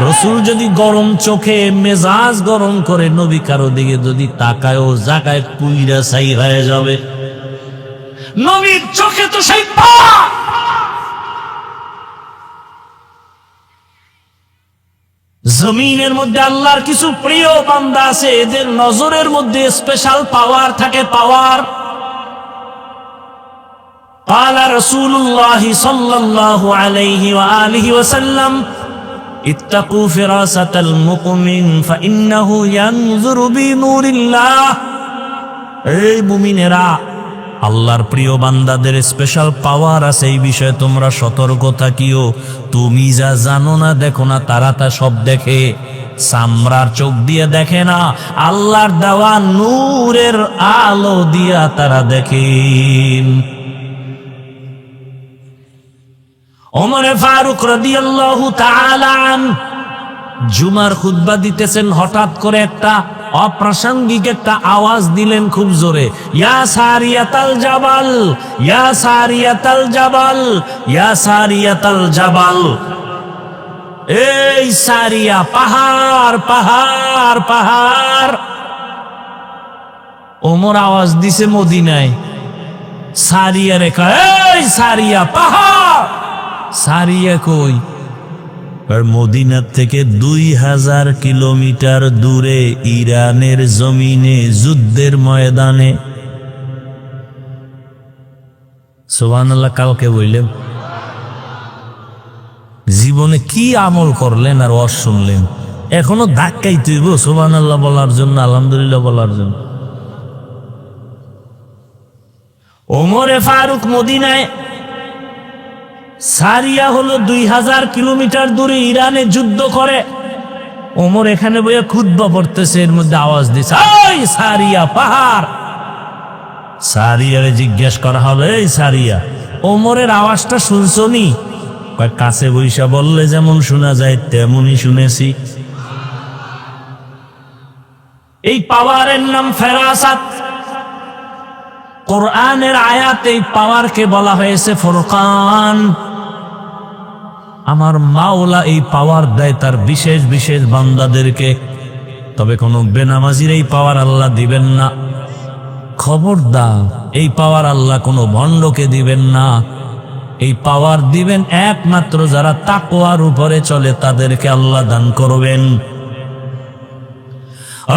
রাসূল যদি গরম চোখে মেজাজ গরম করে নবী কারো দিকে যদি তাকায়, ও জায়গায় পুইরা ছাই হয়ে যাবে। নবীর চোখে তো সেই পাওয়ার। জমিনের মধ্যে আল্লাহর কিছু প্রিয় বান্দা আছে, এদের নজরের মধ্যে স্পেশাল পাওয়ার থাকে, পাওয়ার। قال رسول الله صلى الله عليه وآله وسلم اتقوا فراسة المؤمن فإنه ينظر بنور الله। এই মুমিনেরা, আল্লাহর প্রিয় বান্দাদের স্পেশাল পাওয়ার আছে, এই বিষয়ে তোমরা সতর্ক থাকিও। তুমি যা জানো না, দেখো না, তারা তা সব দেখে। চামড়ার চোখ দিয়ে দেখে না, আল্লাহর দেওয়া নূরের আলো দিয়া তারা দেখেন। ওমর ফারুক রাদিয়াল্লাহু তাআলা আনহু জুমার খুতবা দিতেছেন, হঠাৎ করে একটা অপ্রাসঙ্গিক একটা আওয়াজ দিলেন খুব জোরে, ইয়া সারিয়াতাল জাবাল, ইয়া সারিয়াতাল জাবাল, ইয়া সারিয়াতাল জাবাল। এই সারিয়া, পাহাড় পাহাড় পাহাড়। ওমর আওয়াজ দিছে মদিনায়, সারিয়া রেখা, এই সারিয়া পাহাড়। সারিয়া কই? আর মদিনার থেকে 2000 কিলোমিটার দূরে ইরানের জমিনে যুদ্ধের ময়দানে। সুবহানাল্লাহ। কালকে বললেন জীবনে কি আমল করলেন আর ওয়াজ শুনলেন, এখনো ধাক্কাই তুইব সুবহানাল্লাহ বলার জন্য, আলহামদুলিল্লাহ বলার জন্য। ওমরে ফারুক মদিনায়, সারিয়া হলো 2000 কিলোমিটার দূরে, ইরানে যুদ্ধ করে। ওমর এখানে বইয়া খুতবা পড়তেছে, এর মধ্যে আওয়াজ দিছে, এই সারিয়া পাহাড়। সারিয়ারে জিজ্ঞেস করা হলো, এই সারিয়া, ওমরের আওয়াজটা শুনছনি? কাছে বইসা বললে যেমন শোনা যায় তেমনই শুনেছি। এই পাওয়ারের নাম ফেরাসাত। কোরআনের আয়াতে এই পাওয়ারকে বলা হয়েছে ফুরকান। আমার মাওলা এই পাওয়ার দেয় তার বিশেষ বিশেষ বান্দাদেরকে, তবে কোন বেনামাজির এই পাওয়ার আল্লাহ দিবেন না। খবরদার, এই পাওয়ার আল্লাহ কোনো ভণ্ডকে দিবেন না। এই পাওয়ার দিবেন একমাত্র যারা তাকওয়ার উপরে চলে, তাদেরকে আল্লাহ দান করবেন।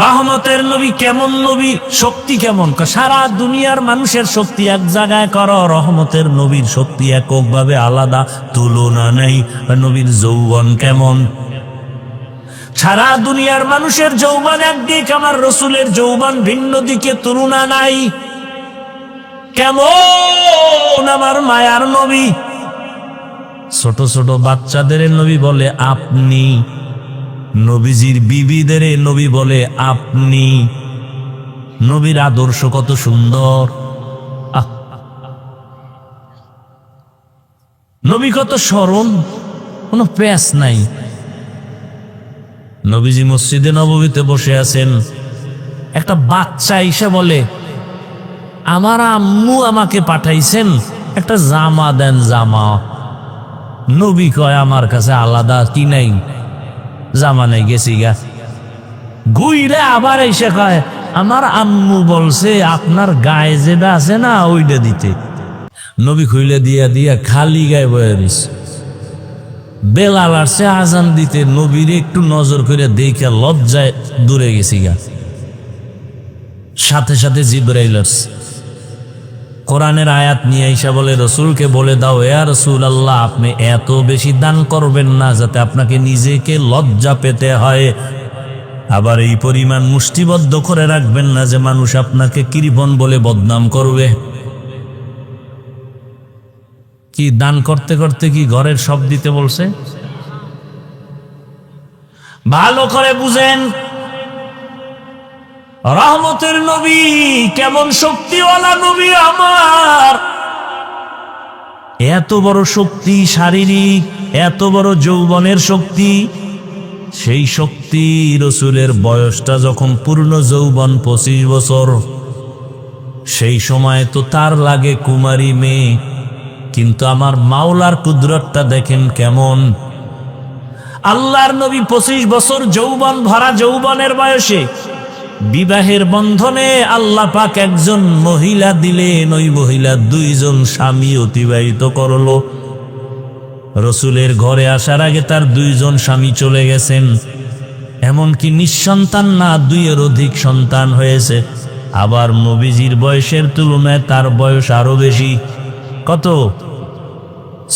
রহমতের নবী কেমন নবী, শক্তি কেমন? সারা দুনিয়ার মানুষের শক্তি এক জায়গায় করো, রহমতের নবীর শক্তি এককভাবে আলাদা, তুলনা নেই। নবীর যৌবন কেমন? সারা দুনিয়ার মানুষের যৌবন একদিক, আমার রসুলের যৌবন ভিন্ন দিকে, তুলনা নাই। কেমন আমার মায়ার নবী! ছোট ছোট বাচ্চাদের নবী বলে আপনি, নবীজির বিবিদের নবী বলে আপনি। নবীর আদর্শ কত সুন্দর! নবী কত সরল, কোনো প্যাঁচ নাই। নবীজি মসজিদে নববীতে বসে আছেন, একটা বাচ্চা এসে বলে, আমার আম্মু আমাকে পাঠাইছেন, একটা জামা দেন, জামা। নবী কয়, আমার কাছে আলাদা কি নাই, জামা নাই, গেছি গা। ঘুইরে আবার এসে কয়, আমার আম্মু বলছে আপনার গায়ে যেটা আছে না ওইটা দিতে। নবী খুইলে দিয়া দিয়া খালি গায়ে বয়ে দিস। বেলাল আসছে আজান দিতে, নবীর একটু নজর করে দেখে লজ্জায় দূরে গেছি গা। সাথে সাথে জিবরাইল আসছে, কোরআনের আয়াত নিয়ে আইসা বলে, রসুলকে বলে দাও, ইয়া রাসূলুল্লাহ, আপনি এত বেশি দান করবেন না যাতে আপনাকে নিজেকে লজ্জা পেতে হয়। আবার এই পরিমাণ মুষ্টিবদ্ধ করে রাখবেন না যে মানুষ আপনাকে কৃপণ বলে বদনাম করবে। কি দান করতে করতে কি ঘরের সব দিতে বলছে? ভালো করে বুঝেন, রহমতের নবী কেমন শক্তিওয়ালা নবী আমার। এত বড় শক্তি শারীরিক, এত বড় যৌবনের শক্তি। সেই শক্তি রসুলের বয়সটা যখন পূর্ণ যৌবন 25 বছর, সেই সময় তো তার লাগে কুমারী মেয়ে। কিন্তু আমার মাওলার কুদরতটা দেখেন কেমন। আল্লাহর নবী 25 বছর যৌবন ভরা যৌবনের বয়সে বিবাহের বন্ধনে আল্লাহ পাক একজন মহিলা দিলেন। ওই মহিলা 2 জন স্বামী অতিবাহিত করলো। রসুলের ঘরে আসার আগে তার 2 জন স্বামী চলে গেছেন। এমনকি নিঃসন্তান না, 2-এর অধিক সন্তান হয়েছে। আবার নবীজির বয়সের তুলনায় তার বয়স আরো বেশি। কত?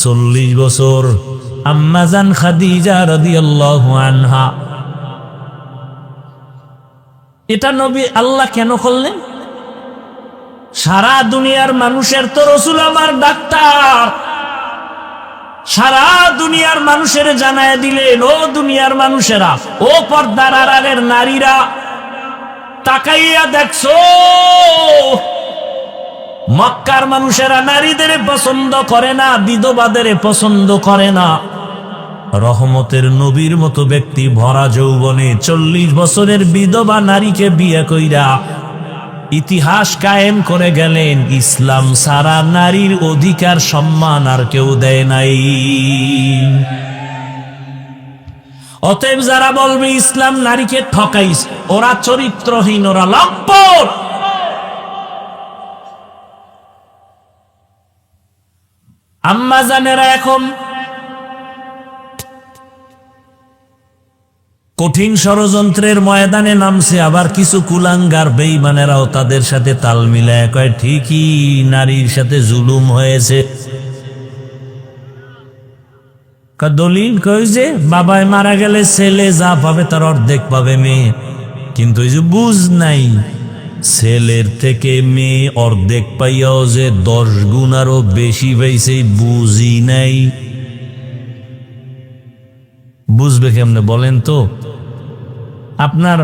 40 বছর। আম্মা জান খাদিজা রাদিয়াল্লাহু আনহা। এটা নবী আল্লাহ কেন করলেন? সারা দুনিয়ার মানুষের তো রসুল আমার ডাক্তার। সারা দুনিয়ার মানুষের জানায় দিলেন, ও দুনিয়ার মানুষেরা, ও পর্দার আড়ালের নারীরা, তাকাইয়া দেখছো মক্কার মানুষেরা নারীদের পছন্দ করে না, বিধবাদের পছন্দ করে না। রহমতের নবীর মতো ব্যক্তি ভরা যৌবনে 40 বছরের বিধবা নারীকে বিয়ে কইরা ইতিহাস কায়েম করে গেলেন। ইসলাম সারা নারীর অধিকার সম্মান আর কেউ দেয় নাই। অতএব যারা বলবে ইসলাম নারীকে ঠকাইছে, ওরা চরিত্রহীন, ওরা লম্পট। আম্মা জানেরা এখন কঠিন ষড়যন্ত্রের ময়দানে নামছে। আবার কিছু কুলাঙ্গার বেঈমানেরাও তাদের সাথে তাল মিলায় কয়, ঠিকই নারীর সাথে জুলুম হয়েছে। দলিল কই যে বাবায় মারা গেলে ছেলে যা পাবে তার অর্ধেক পাবে মেয়ে। কিন্তু এই যে বুঝ নাই, ছেলের থেকে মেয়ে অর্ধেক পাইয়াও যে 10 গুণ আরো বেশি পাইছে, বুঝি নাই। বুঝবে কেমনে বলেন তো? আপনার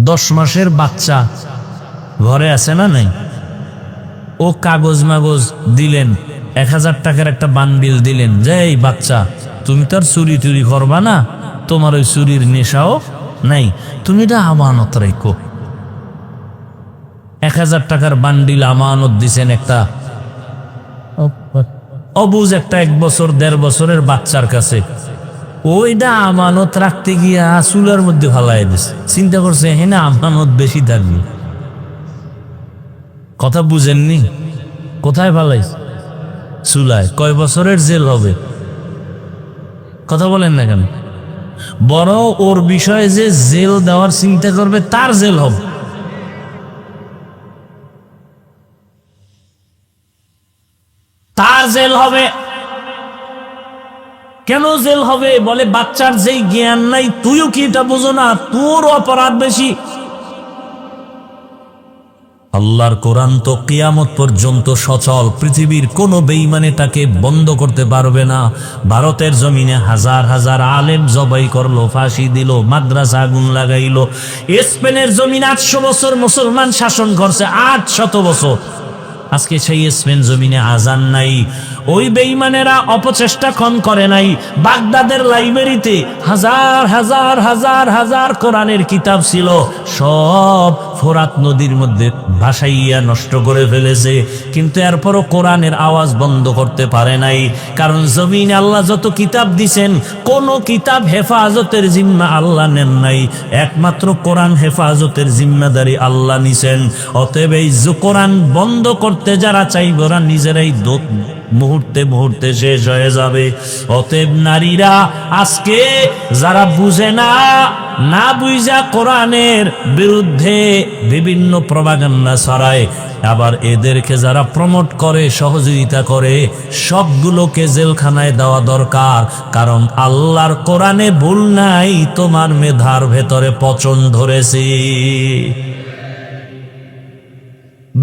10 মাসের বাচ্চা ঘরে আছে না নাই? ও কাগজ মাগজ দিলেন, 1000 টাকার একটা বান্ডিল দিলেন, যে এই বাচ্চা তুমি তো আর চুরি টুরি করবা না, তোমার ওই চুরির নেশাও নাই, তুমি এটা আমানত রাখো। 1000 টাকার বান্ডিল আমানত দিছেন একটা অবুজ একটা 1 বছর 1.5 বছরের বাচ্চার কাছে। ওইটা আমানত রাখতে গিয়া চুলার মধ্যে ফালাই দিছে। চিন্তা করছে হ্যাঁ না আমানত বেশি থাকবে। কথা বুঝেননি? কোথায় ফালাইছে? চুলায়। কয় বছরের জেল হবে? কথা বলেন না কেন? বড় ওর বিষয়ে যে জেল দেওয়ার চিন্তা করবে তার জেল হবে। তার জেল হবে। কেন জেল হবে? বলে বাচ্চার যেই জ্ঞান নাই, তুইও কি এটা বোঝো না? তোর অপরাধ বেশি। আল্লাহর কোরআন তো কিয়ামত পর্যন্ত সচল। পৃথিবীর কোন বেঈমানে তাকে বন্ধ করতে পারবে না। ভারতের জমিনে হাজার হাজার আলেম জবাই করলো, ফাঁসি দিল, মাদ্রাসা আগুন লাগাইলো। স্পেনের জমিনে 800 বছর মুসলমান শাসন করছে, 800 বছর। আজকে সেই স্পেন জমিনে আজান নাই। ওই বেঈমানেরা অপচেষ্টা কম করে নাই। বাগদাদের লাইব্রেরিতে হাজার হাজার হাজার হাজার কোরআনের কিতাব ছিল, সব ফোরাত নদীর মধ্যে ভাসাইয়া নষ্ট করে ফেলেছে। কিন্তু এরপরও কোরআনের আওয়াজ বন্ধ করতে পারে নাই। কারণ জমিনে আল্লাহ যত কিতাব দিছেন, কোন কিতাব হেফাজতের জিম্মা আল্লাহ নেন নাই, একমাত্র কোরআন হেফাজতের জিম্মাদারি আল্লাহ নিছেন। অতএব এই কোরআন বন্ধ করতে যারা চাইবে ওরা নিজেরাই মুহূর্তে মুহূর্তে শেষ হয়ে যাবে। অতএব নারীরা আজকে যারা বুঝে না, না বুঝা কোরআনের বিরুদ্ধে বিভিন্ন প্রপাগান্ডা ছড়ায়, আবার এদেরকে যারা প্রমোট করে, সহযোগিতা করে, সবগুলোকে জেলখানায় দেওয়া দরকার। কারণ আল্লাহর কোরআনে ভুল নাই, তোমার মেধার ভেতরে পচন ধরেছে।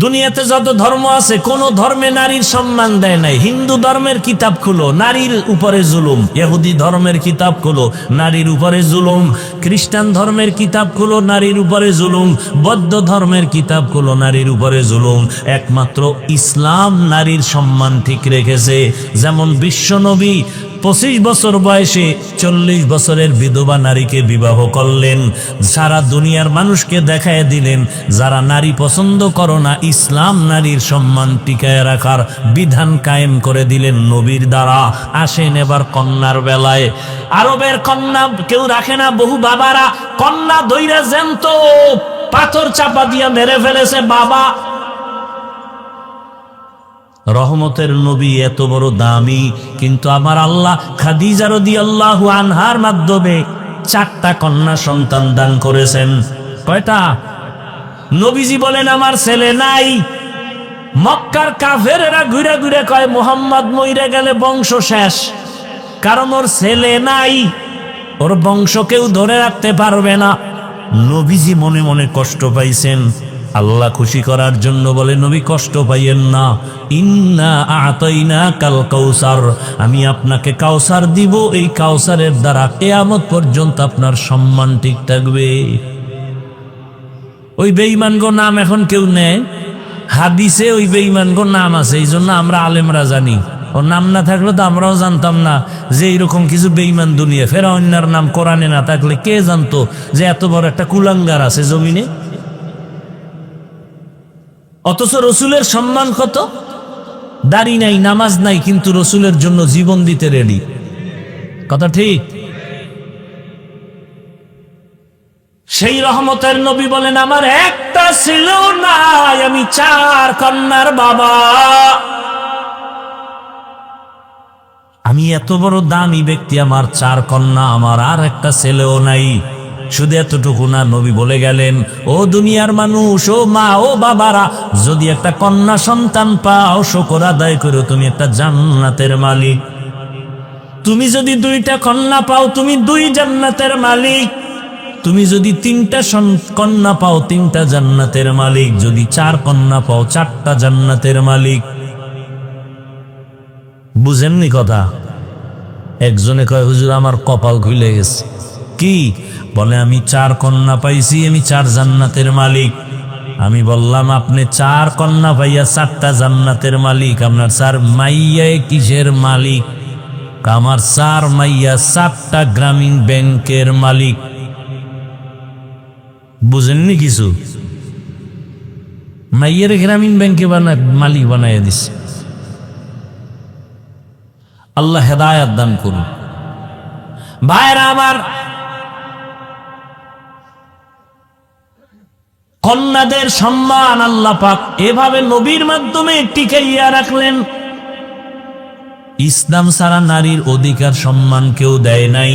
দুনিয়াতে যত ধর্ম আছে কোন ধর্মে নারীর সম্মান দেয় নাই। হিন্দু ধর্মের কিতাব খুলো, নারীর উপরে জুলুম। ইহুদি ধর্মের কিতাব খুলো, নারীর উপরে জুলুম। খ্রিস্টান ধর্মের কিতাব খুলো, নারীর উপরে জুলুম। বৌদ্ধ ধর্মের কিতাব খুলো, নারীর উপরে জুলুম। একমাত্র ইসলাম নারীর সম্মান ঠিক রেখেছে। যেমন বিশ্বনবী 25 বছর বয়সে 40 বছরের বিধবা নারীকে বিবাহ করলেন। সারা দুনিয়ার মানুষকে দেখায় দিলেন, যারা নারী পছন্দ করো না, ইসলাম নারীর সম্মান টিকায় রাখার বিধান কায়েম করে দিলেন নবীর দ্বারা। আসেন এবার কন্যার বেলায়। আরবের কন্যা কেউ রাখে না, বহু বাবারা কন্যা দইরা জ্যান্ত পাথর চাপা দিয়া মেরে ফেলেছে বাবা। রহমতের নবী এত বড় দামি, কিন্তু আমার আল্লাহ খাদিজা রাদিয়াল্লাহু আনহার মাধ্যমে 4টা কন্যা সন্তান দান করেছেন। কয়টা? নবীজি বলেন আমার ছেলে নাই। মক্কার কাফেরেরা ঘুরে ঘুরে কয় মুহাম্মদ মইরে গেলে বংশ শেষ, কারণ ওর ছেলে নাই, ওর বংশ কেউ ধরে রাখতে পারবে না। নবীজি মনে মনে কষ্ট পাইছেন। আল্লাহ খুশি করার জন্য বলে, নবী কষ্ট পাইয়েন না, ইন্না আতাইনাকাল কাউসার, আমি আপনাকে কাউসার দিব। এই কাউসারের দ্বারা কিয়ামত পর্যন্ত আপনার সম্মান ঠিক থাকবে। ওই বেঈমানগো নাম এখন কেউ নেয়? হাদিসে ওই বেঈমানগো নাম আছে, এই জন্য আমরা আলেমরা জানি। ওর নাম না থাকলে তো আমরাও জানতাম না যে এইরকম কিছু বেঈমান দুনিয়া। ফেরাউনের নাম কোরআনে না থাকলে কে জানতো যে এত বড় একটা কুলাঙ্গার আছে জমিনে? অথচ রসুলের সম্মান কত? দাড়ি নাই, নামাজ নাই, কিন্তু রসুলের জন্য জীবন দিতে রেডি। কথা ঠিক? সেই রহমতের নবী বলেন আমার একটা ছিল নাই, আমি 4 কন্যার বাবা। আমি এত বড় দামি ব্যক্তি, আমার 4 কন্যা, আমার আর একটা ছেলেও নাই। শুধু এতটুকু না, নবী বলে গেলেন, ও দুনিয়ার মানুষ, ও মা, ও বাবারা, যদি একটা কন্যা সন্তান পাও, শুকর আদায় করো, তুমি একটা জান্নাতের মালিক। তুমি যদি 2টা কন্যা পাও, তুমি 2 জান্নাতের মালিক। তুমি যদি 3টা কন্যা পাও, 3টা জান্নাতের মালিক। যদি 4 কন্যা পাও, 4টা জান্নাতের মালিক। বুঝেননি কথা? একজনে কয় হুজুর আমার কপাল খুলে গেছে। কি বলে? আমি 4 কন্যা পাইছি, আমি 4 জান্নাতের মালিক। আমি বললাম আপনি 4 কন্যা পাইয়া 4টা জান্নাতের মালিক, আপনার 4 মাইয়া কিসের মালিক? আমার 4 মাইয়া 4টা গ্রামীণ ব্যাংকের মালিক। বুঝেননি কিছু? মাইয়ের গ্রামীণ ব্যাংকে মালিক বানাইয়া দিচ্ছে। আল্লাহ হেদায়েত দান করুন। ভাইরা আমার, কন্যাদের সম্মান আল্লাহ পাক এভাবে নবীর মাধ্যমে টিকাইয়া রাখলেন। ইসলাম ছাড়া নারীর অধিকার সম্মান কেউ দেয় নাই।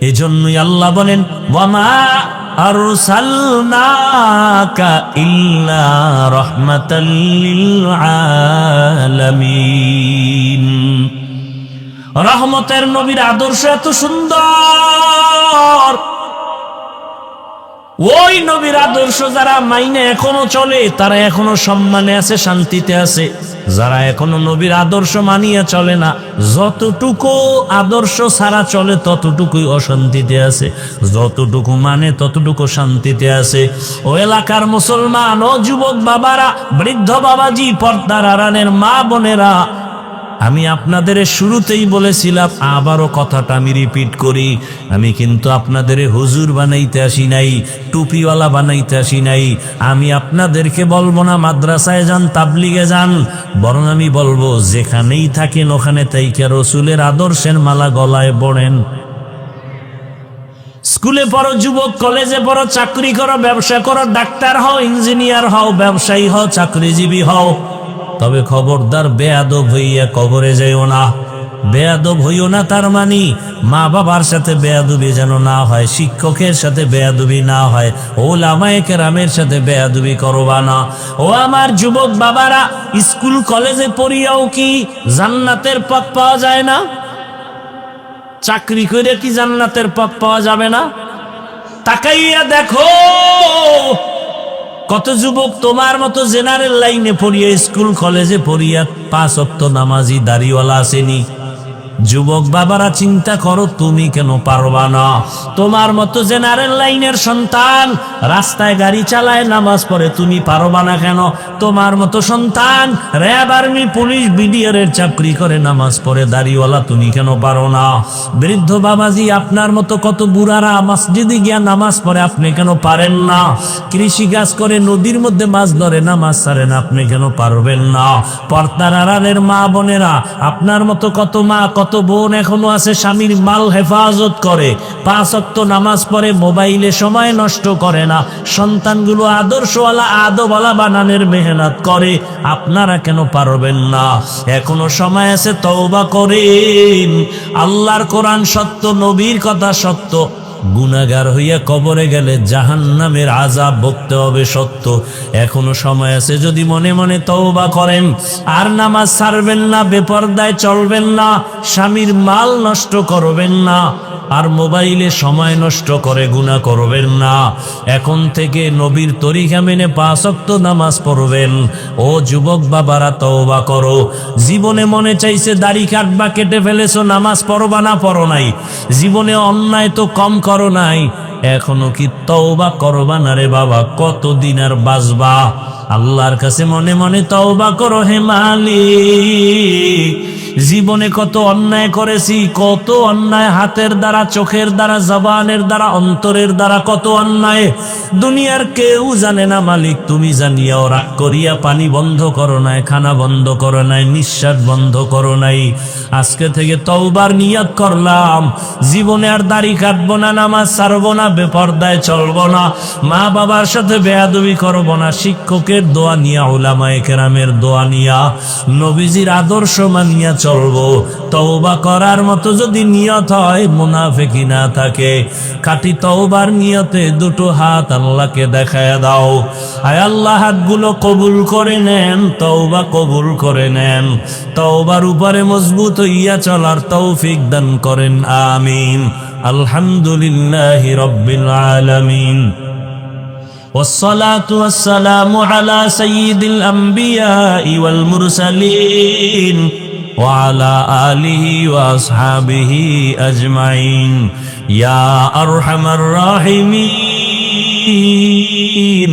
এজন্যই আল্লাহ বলেন, ওয়ামা আরসালনাকা ইল্লা রাহমাতাল লিল আলামিন। রহমতের নবীর আদর্শ এত সুন্দর, ওই নবীর আদর্শ যারা মাইনে এখনো চলে, তারা এখনো সম্মানে আছে, শান্তিতে আছে। যারা এখনো নবীর আদর্শ মানিয়ে চলে না, যতটুকু আদর্শ ছাড়া চলে ততটুকুই অশান্তিতে আছে, যতটুকু মানে ততটুকু শান্তিতে আছে। ও এলাকার মুসলমান, ও যুবক বাবারা, বৃদ্ধ বাবাজি, পর্দার আড়ালের মা বোনেরা, আমি আপনাদের শুরুতেই বলেছিলাম, আবারও কথাটা আমি রিপিট করি, আমি কিন্তু আপনাদের হুজুর বানাইতে আসি নাই, টুপিওয়ালা বানাইতে আসি নাই। আমি আপনাদেরকে বলবো না মাদ্রাসায় যান, তাবলিগে যান, বরং আমি বলবো যেখানেই থাকেন ওখানে তাইকা রসুলের আদর্শের মালা গলায় পড়েন। স্কুলে পড়ো, যুবক, কলেজে পড়ো, চাকরি করো, ব্যবসা করো, ডাক্তার হও, ইঞ্জিনিয়ার হও, ব্যবসায়ী হও, চাকরিজীবী হও, তবে খবরদার বেয়াদব হইয়া কবরে যাইও না। বেয়াদব হইও না তার মানে মা বাবার সাথে বেয়াদবি যেন না হয়, শিক্ষকের সাথে বেয়াদবি না হয়, ওলামায়ে কেরামের সাথে বেয়াদবি করবা না। ও আমার যুবক বাবারা, স্কুল কলেজে পড়িয়াও কি জান্নাতের পথ পাওয়া যায় না? চাকরি করে কি জান্নাতের পথ পাওয়া যাবে না? তাকাইয়া দেখো, কত যুবক তোমার মতো জেনারেল লাইনে পড়িয়া, স্কুল কলেজে পড়িয়া 5 ওয়াক্ত নামাজি দাড়িওয়ালা আসেনি। যুবক বাবারা চিন্তা করো, তুমি কেন পারবা না? তোমার মতো জেনারেল লাইনের সন্তান রাস্তায় গাড়ি চালায়, নামাজ পড়ে, তুমি পারবা না কেন? তোমার মতো সন্তান র্যাব, আর্মি, পুলিশ, বিডিআর এর চাকরি করে, নামাজ পড়ে, দাড়িওয়ালা, তুমি কেন পারো না? বৃদ্ধ বাবাজি, আপনার মতো কত বুড়ারা মসজিদে গিয়া নামাজ পড়ে, আপনি কেন পারেন না? কৃষি কাজ করে, নদীর মধ্যে মাছ ধরে, নামাজ ছাড়েন, আপনি কেন পারবেন না? পর্দার আড়ালের মা বোনেরা, আপনার মতো কত মা, কত বোন এখনো আছে স্বামীর মাল হেফাজত করে, 5 ওয়াক্ত নামাজ পড়ে, মোবাইলে সময় নষ্ট করে না, সন্তানগুলো আদর্শওয়ালা, আদবওয়ালা বানানোর মেহনত করে। আপনারা কেন পারবেন না? এখনো সময় আছে, তওবা করেন। আল্লাহর কোরআন সত্য, নবীর কথা সত্য। গুনাহগার হইয়া কবরে গেলে জাহান্নামের আযাব ভুগতে হবে সত্য। এখনো সময় আছে, যদি মনে মনে তওবা করেন, আর নামাজ ছাড়বেন না, বেপরদায় চলবেন না, স্বামীর মাল নষ্ট করবেন না, আর মোবাইলে সময় নষ্ট করে গুনাহ করবেন না। এখন থেকে নবীর তরিকা মেনে 5 ওয়াক্ত নামাজ পড়বেন। ও যুবক বাবারা, তওবা করো। জীবনে মনে চাইছে দাড়ি কাটবা, কেটে ফেলেছো, নামাজ পড়বা না, পড়ো নাই। জীবনে অন্যায় তো কম করো নাই, এখনো কি তওবা করবা না রে বাবা? কতদিন আর বাঁচবা? আল্লাহর কাছে মনে মনে তওবা করো। হে মালিক, জীবনে কত অন্যায় করেছি, কত অন্যায়, হাতের দ্বারা, চোখের দ্বারা, জবানের দ্বারা, অন্তরের দ্বারা, কত অন্যায় দুনিয়ার কেউ জানে না। মালিক, তুমি জানিয়াও রাগ করিয়া পানি বন্ধ করো নাই, খানা বন্ধ করো নাই, নিঃশ্বাস বন্ধ করো নাই। আজকে থেকে তওবার নিয়ত করলাম, জীবনে আর দাড়ি কাটবো না, নামাজ ছাড়বো না, বেপরদায় চলবো না, মা বাবার সাথে বেয়াদবি করবো না, শিক্ষকের দোয়া নিয়া, উলামায়ে কেরামের দোয়া নিয়া, নবীজির আদর্শ মানিয়া চলবো। তওবা করার মতো যদি নিয়ত হয়, মুনাফিকি না থাকে, খাঁটি তওবার নিয়তে দুটো হাত আল্লাহকে দেখায় দাও। আয় আল্লাহ, হাতগুলো কবুল করে নেন, তওবা কবুল করে নেন, তওবার উপরে মজবুত হইয়া চলার তৌফিক দান করেন। আমিন। আলহামদুলিল্লাহি রাব্বিল আলামিন। والصلاة والسلام على سيد الأنبياء والمرسلين وعلى آله وأصحابه أجمعين يا أرحم الراحمين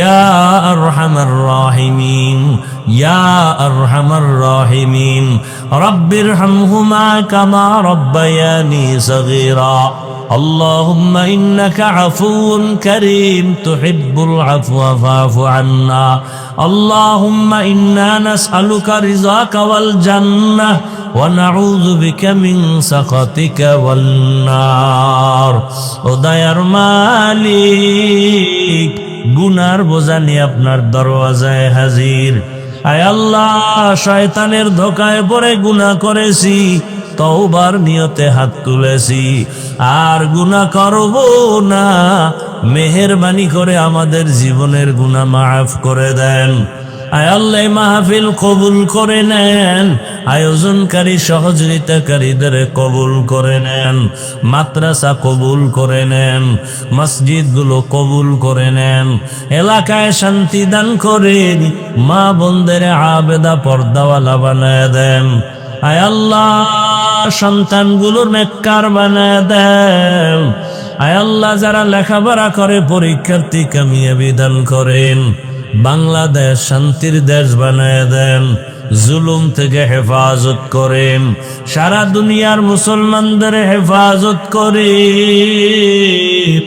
يا أرحم الراحمين يا أرحم الراحمين رب ارحمهما كما ربياني صغيرا اللهم إنك عفو كريم تحب العفو فاعف عنا اللهم إنا نسألك رضاك والجنة ونعوذ بك من سخطك والنار ও দয়ার মালিক, গুনার বোঝা নিয়ে আপনার দরওয়াজায় হাজির। আয় আল্লাহ, শয়তানের ধোকায় পড়ে গুনাহ করেছি, তওবার নিয়তে হাত তুলেছি, আর গুনাহ করব না। মেহেরবানি করে আমাদের জীবনের গুনাহ মাফ করে দেন। আয় আল্লাহ, মাহফিল কবুল করে নেন, আয়োজনকারী সহযোগিতাকারীদের কবুল করে নেন, মাদ্রাসা কবুল করে নেন, মসজিদগুলো কবুল করে নেন, এলাকায় শান্তি দান করেন, মা বোনদের আবেদা পর্দাওয়ালা বানায় দেন। আয় আল্লাহ, সন্তানগুলোর নেককার বানায় দেন। আয় আল্লাহ, যারা লেখাপড়া করে পরীক্ষার্থী কামিয়াবি দান করেন। বাংলাদেশ শান্তির দেশ বানায় দেন, জুলুম থেকে হেফাজত করেন, সারা দুনিয়ার মুসলমানদের হেফাজত করেন।